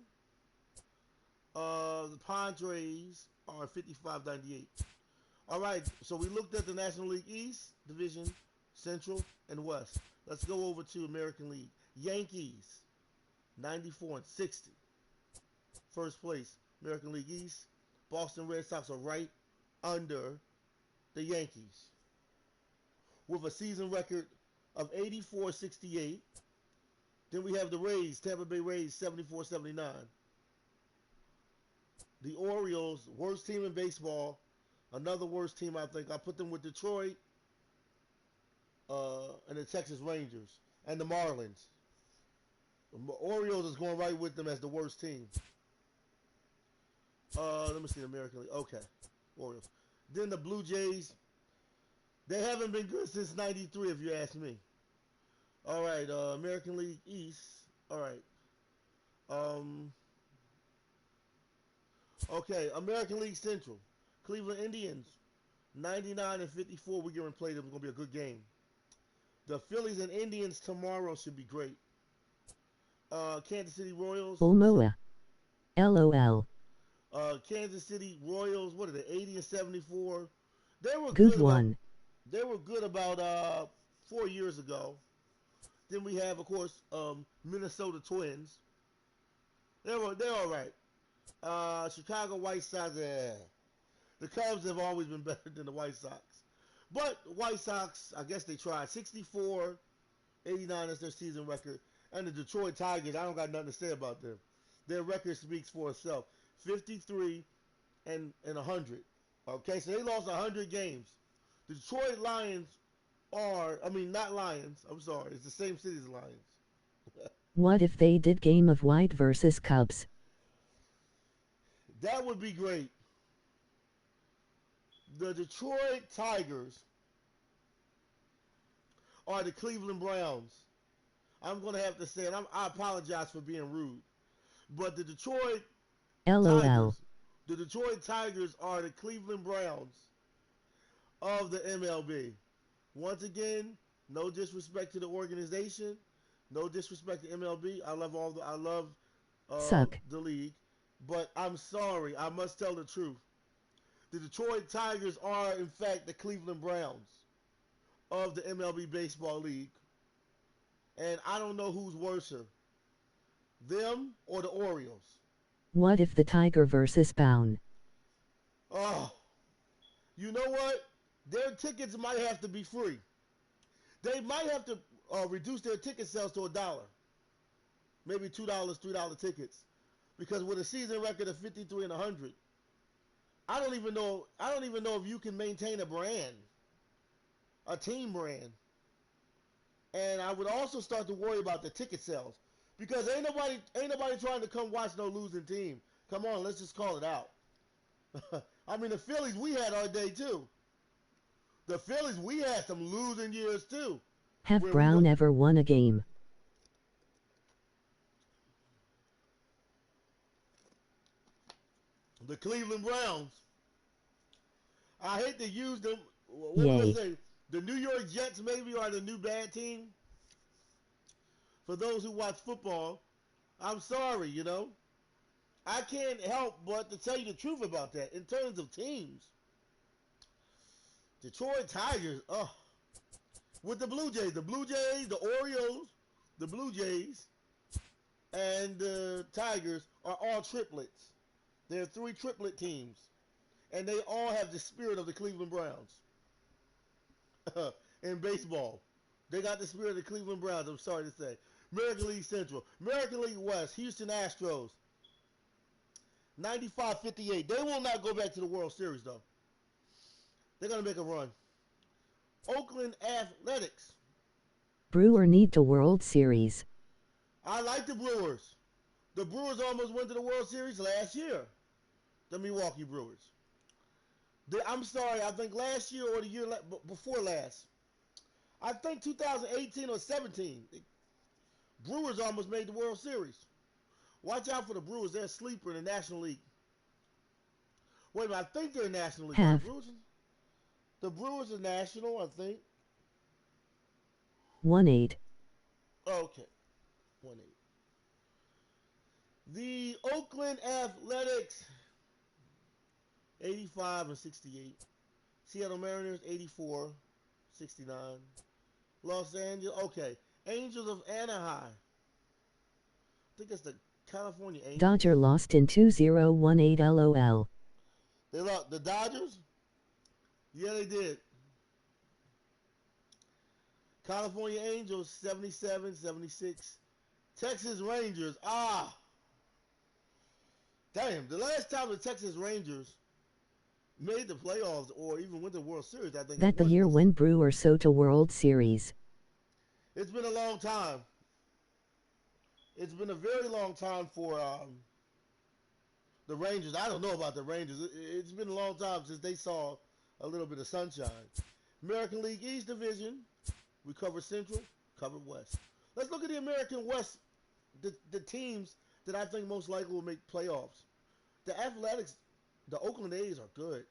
The Padres are 55-98. All right, so we looked at the National League East Division, Central, and West. Let's go over to American League. Yankees 94 and 60. First place, American League East. Boston Red Sox are right under the Yankees with a season record of 84-68. Then we have the Rays, Tampa Bay Rays, 74-79. The Orioles, worst team in baseball. Another worst team, I think. I put them with Detroit and the Texas Rangers and the Marlins. The Orioles is going right with them as the worst team. Let me see the American League. Okay, Orioles. Then the Blue Jays. They haven't been good since '93, if you ask me. All right, American League East. All right. Okay, American League Central. Cleveland Indians, 99 and 54. We're going to play them. It's going to be a good game. The Phillies and Indians tomorrow should be great. Kansas City Royals. Ulmoa. LOL. Kansas City Royals, what are they, 80 and 74? They were Good one. They were good about 4 years ago. Then we have, of course, Minnesota Twins. They're all right. Chicago White Sox, the Cubs have always been better than the White Sox. But White Sox, I guess they tried. 64, 89 is their season record. And the Detroit Tigers, I don't got nothing to say about them. Their record speaks for itself. 53 and 100. Okay, so they lost 100 games. The Detroit Lions not Lions. I'm sorry. It's the same city as Lions. What if they did Game of White versus Cubs? That would be great. The Detroit Tigers are the Cleveland Browns. I'm going to have to say it. I apologize for being rude. But the Detroit LOL. Tigers are the Cleveland Browns of the MLB. Once again, no disrespect to the organization, no disrespect to MLB. I love the league, but I'm sorry, I must tell the truth. The Detroit Tigers are, in fact, the Cleveland Browns of the MLB Baseball League, and I don't know who's worser, them or the Orioles. What if the Tiger versus Bound? Oh, you know what? Their tickets might have to be free. They might have to reduce their ticket sales to $1. Maybe $2, $3 tickets. Because with a season record of 53 and 100, I don't even know if you can maintain a brand, a team brand. And I would also start to worry about the ticket sales. Because ain't nobody trying to come watch no losing team. Come on, let's just call it out. I mean, the Phillies, we had our day too. The Phillies, we had some losing years too. Have Brown ever won a game? The Cleveland Browns. I hate to use them. What was I say? The New York Jets maybe are the new bad team. For those who watch football, I'm sorry, you know. I can't help but to tell you the truth about that in terms of teams. Detroit Tigers, with the Blue Jays, the Orioles, the Blue Jays, and the Tigers are all triplets. They're 3 triplet teams, and they all have the spirit of the Cleveland Browns. In baseball, they got the spirit of the Cleveland Browns, I'm sorry to say. American League Central, American League West, Houston Astros, 95-58. They will not go back to the World Series, though. They're going to make a run. Oakland Athletics. Brewer need the World Series. I like the Brewers. The Brewers almost went to the World Series last year. The Milwaukee Brewers. I'm sorry, I think last year or the year before last. I think 2018 or 17. Brewers almost made the World Series. Watch out for the Brewers. They're a sleeper in the National League. Wait a minute, I think they're National League. The Brewers are national, I think. 1-8. Okay. 1-8. The Oakland Athletics, 85-68. Seattle Mariners, 84-69. Los Angeles, okay. Angels of Anaheim. I think it's the California Angels. Dodger lost in 2018 LOL. They lost the Dodgers? Yeah, they did. California Angels, 77-76. Texas Rangers, damn, the last time the Texas Rangers made the playoffs or even went to the World Series, I think that the year when Brewers so to World Series. It's been a long time. It's been a very long time for the Rangers. I don't know about the Rangers. It's been a long time since they saw a little bit of sunshine. American League East Division. We covered Central, covered West. Let's look at the American West, the teams that I think most likely will make playoffs. The Athletics, the Oakland A's are good.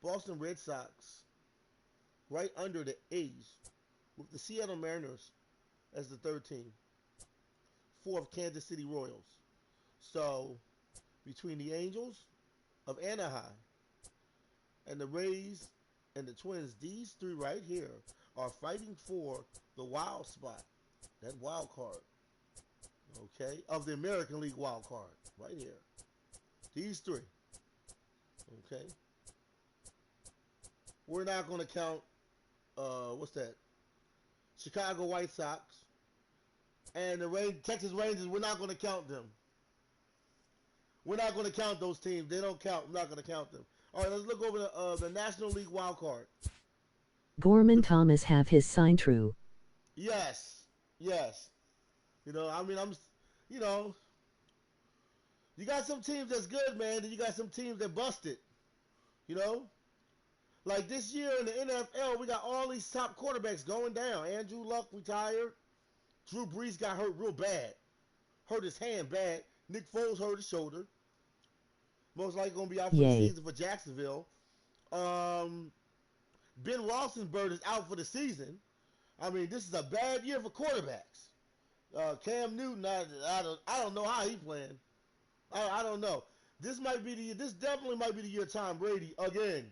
Boston Red Sox, right under the A's, with the Seattle Mariners as the 3rd team. 4th, Kansas City Royals. So, between the Angels of Anaheim and the Rays and the Twins, these 3 right here are fighting for the wild spot, that wild card, okay, of the American League wild card, right here. These 3, okay. We're not going to count, what's that, Chicago White Sox, and the Texas Rangers. We're not going to count them. We're not going to count those teams. They don't count. We're not going to count them. All right, let's look over the National League wild card. Gorman Thomas have his sign true. Yes. You know, I mean, you know, you got some teams that's good, man, and you got some teams that busted. You know? Like this year in the NFL, we got all these top quarterbacks going down. Andrew Luck retired. Drew Brees got hurt real bad. Hurt his hand bad. Nick Foles hurt his shoulder. Most likely going to be out for the season for Jacksonville. Ben Roethlisberger is out for the season. I mean, this is a bad year for quarterbacks. Cam Newton, I don't know how he playing. I don't know. This definitely might be the year Tom Brady again.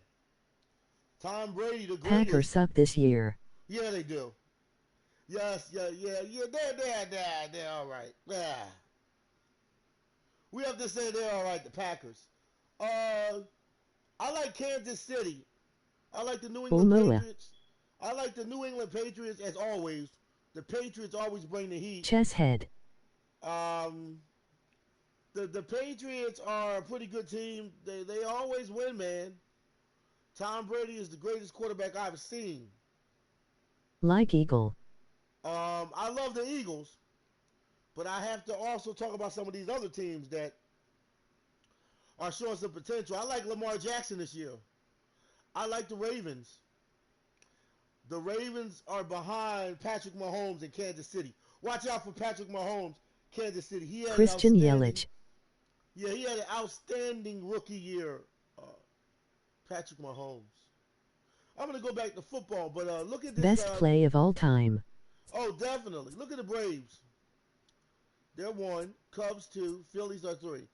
Tom Brady, the greatest. Packers suck this year. Yeah, they do. Yes, yeah. They're all right. Yeah. We have to say they're all right, the Packers. I like Kansas City. I like the New England Omoa. Patriots. I like the New England Patriots as always. The Patriots always bring the heat. Chesshead. Um, the Patriots are a pretty good team. They always win, man. Tom Brady is the greatest quarterback I've seen. Like Eagle. I love the Eagles, but I have to also talk about some of these other teams that are showing some potential. I like Lamar Jackson this year. I like the Ravens. The Ravens are behind Patrick Mahomes in Kansas City. Watch out for Patrick Mahomes, Kansas City. He had Christian Yelich. Yeah, he had an outstanding rookie year. Patrick Mahomes. I'm gonna go back to football, but look at this. Best play of all time. Oh, definitely. Look at the Braves. They're 1, Cubs 2, Phillies are 3.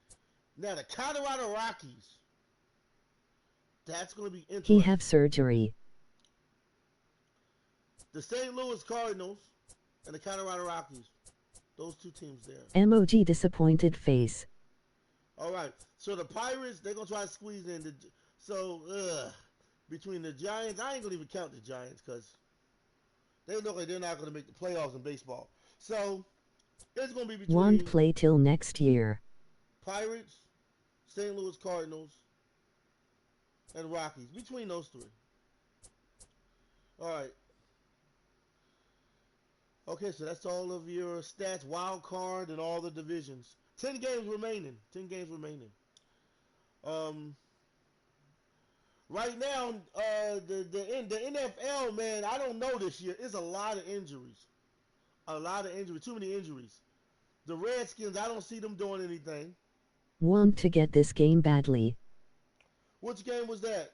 Now the Colorado Rockies. That's gonna be interesting. He have surgery. The St. Louis Cardinals and the Colorado Rockies. Those two teams there. MOG disappointed face. All right. So the Pirates, they're going to try to squeeze in. Between the Giants, I ain't going to even count the Giants because they look like they're not going to make the playoffs in baseball. So it's going to be between Won't play till next year. Pirates, St. Louis Cardinals, and Rockies. Between those three. All right. Okay, so that's all of your stats, wild card, and all the divisions. 10 games remaining. 10 games remaining. Right now, the NFL, man, I don't know this year. It's a lot of injuries. A lot of injuries. Too many injuries. The Redskins, I don't see them doing anything. Want to get this game badly. Which game was that?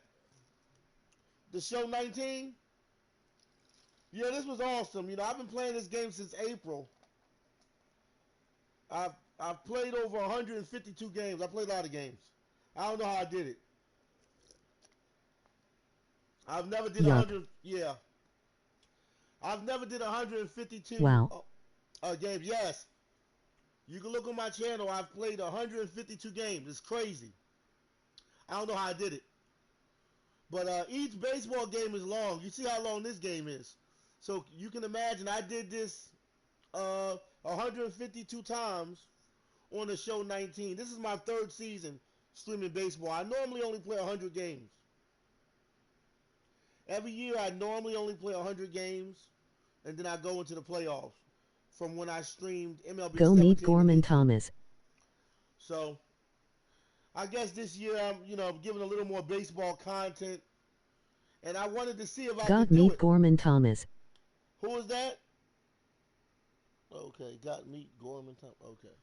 The show 19? Yeah, this was awesome. You know, I've been playing this game since April. I've played over 152 games. I played a lot of games. I don't know how I did it. I've never did 100. Yeah. I've never did 152 wow. Games. Yes. You can look on my channel. I've played 152 games. It's crazy. I don't know how I did it. But each baseball game is long. You see how long this game is. So you can imagine I did this 152 times on the show 19. This is my 3rd season streaming baseball. I normally only play 100 games. Every year I normally only play 100 games, and then I go into the playoffs from when I streamed MLB. Go meet Gorman Thomas. So I guess this year I'm, giving a little more baseball content, and I wanted to see if I could do it. Got meet Gorman Thomas. Who was that? Okay, got meet Gorman Thomas. Okay.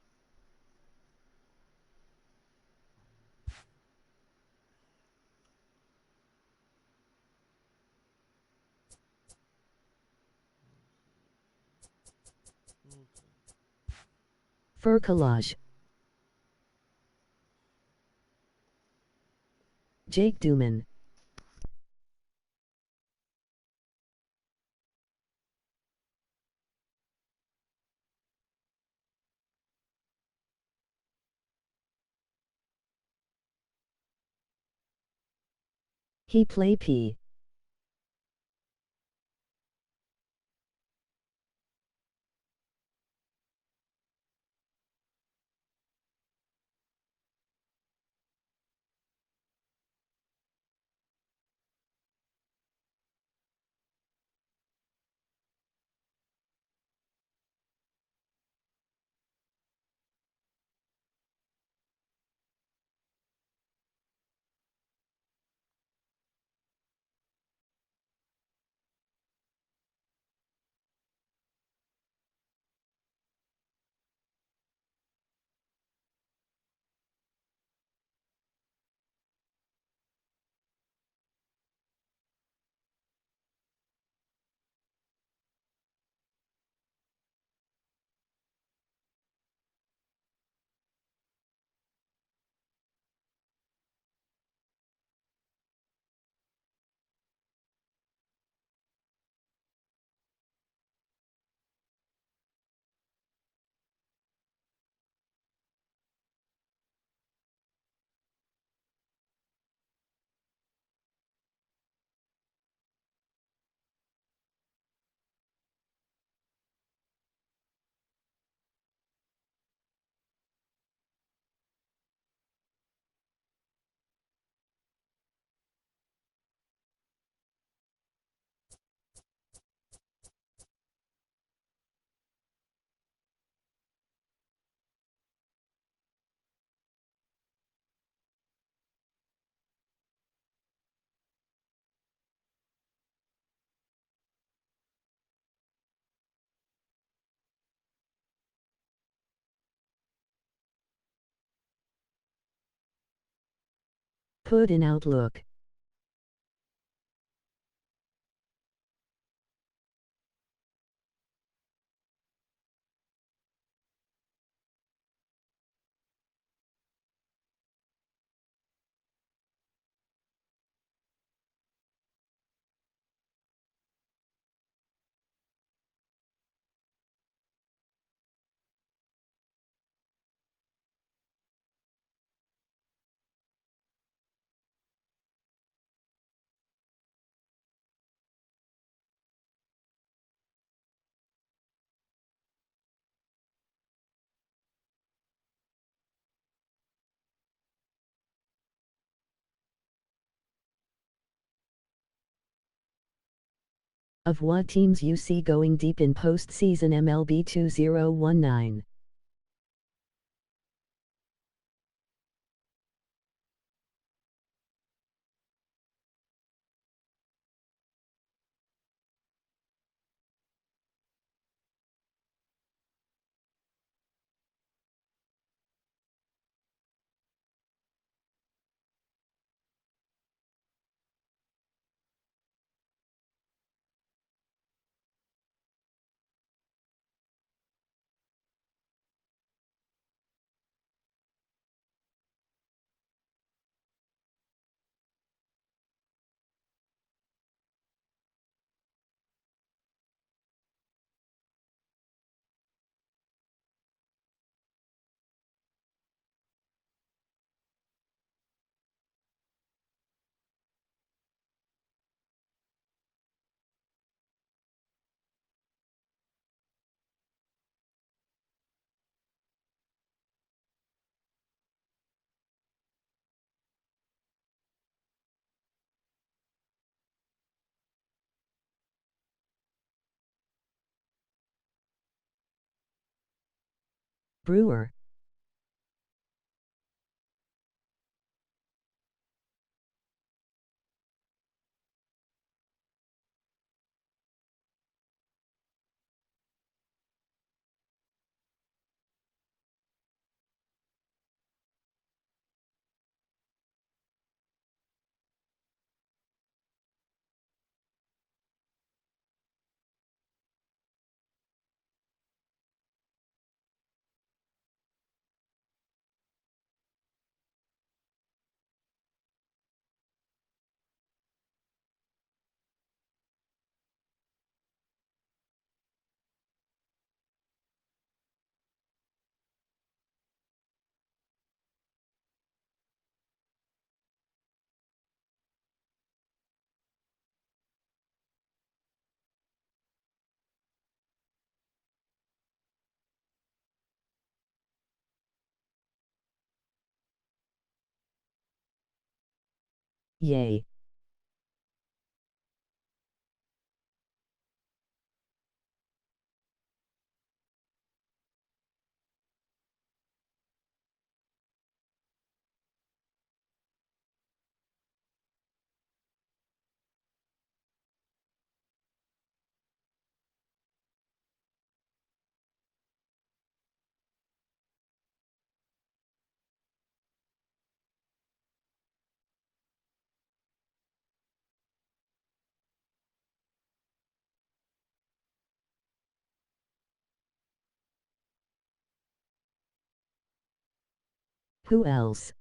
Fur collage. Jake Duman. He play P. Put in Outlook. Of what teams you see going deep in postseason MLB 2019. Brewer. Yay. Who else?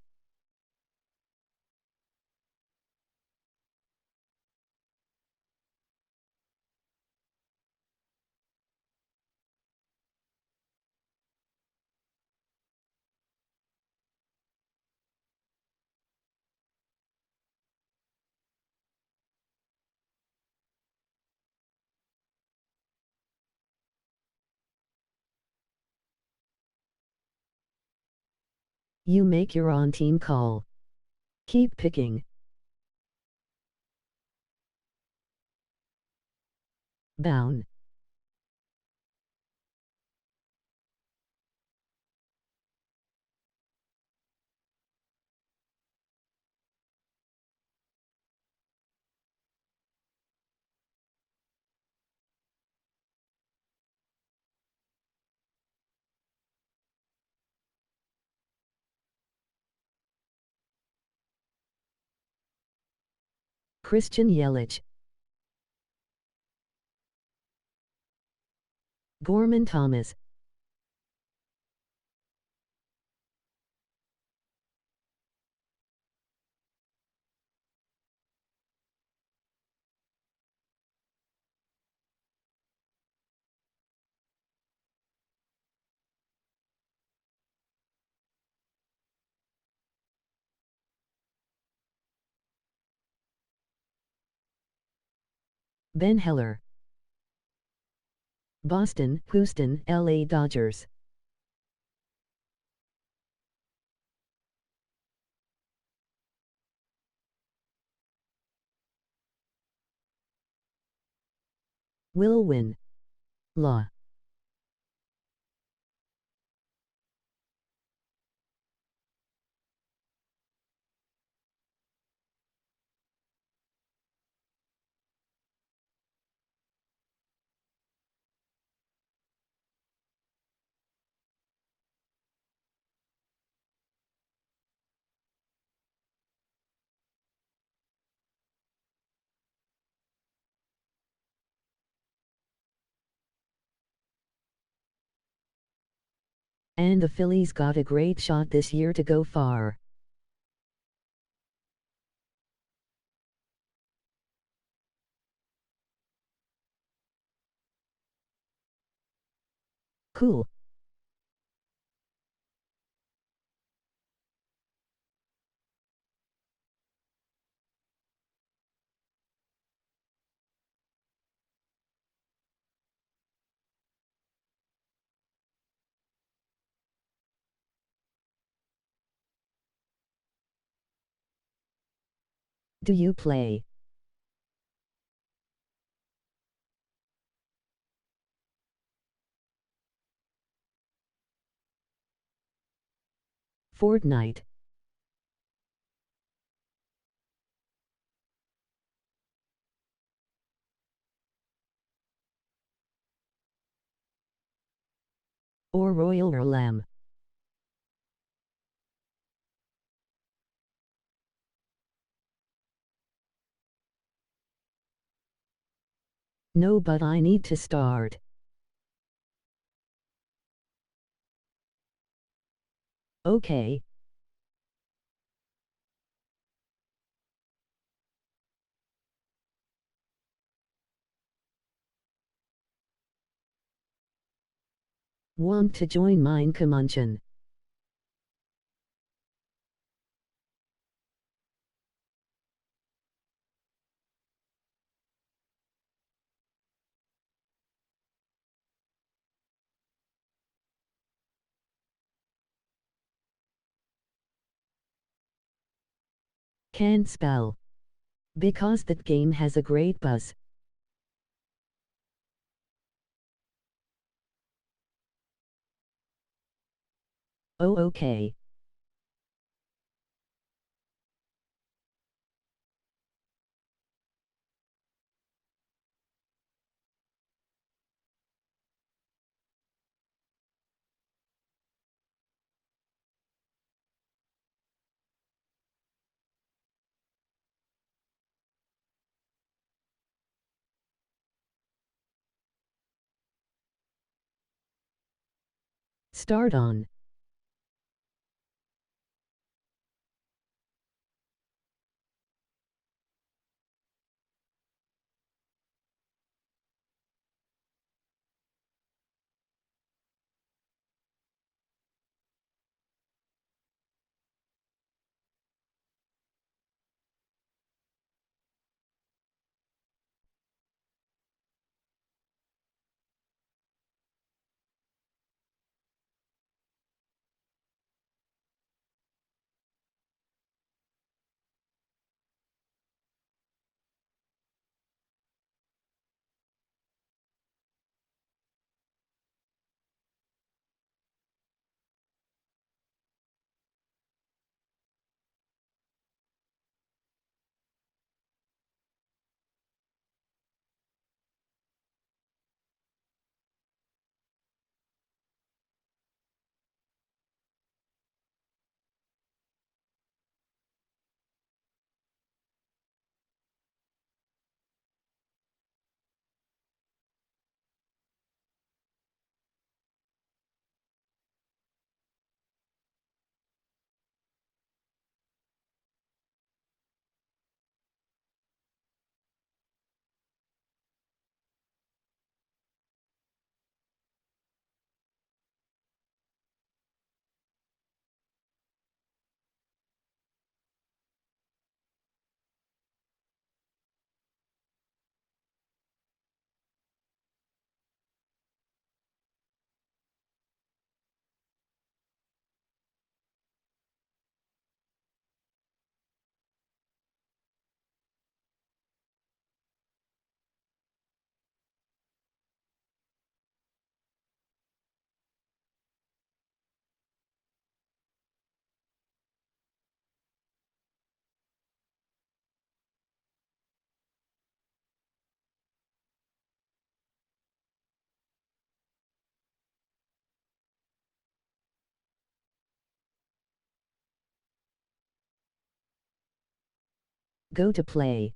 You make your own team call. Keep picking. Bound. Christian Yelich, Gorman Thomas, Ben Heller, Boston, Houston, LA Dodgers, Will Win, Law, and the Phillies got a great shot this year to go far. Cool. Do you play? Fortnite. Or Royal or Lamb? No, but I need to start. Okay. Want to join mine, Comanchen? Can't spell. Because that game has a great buzz. Oh, okay. Start on. Go to play.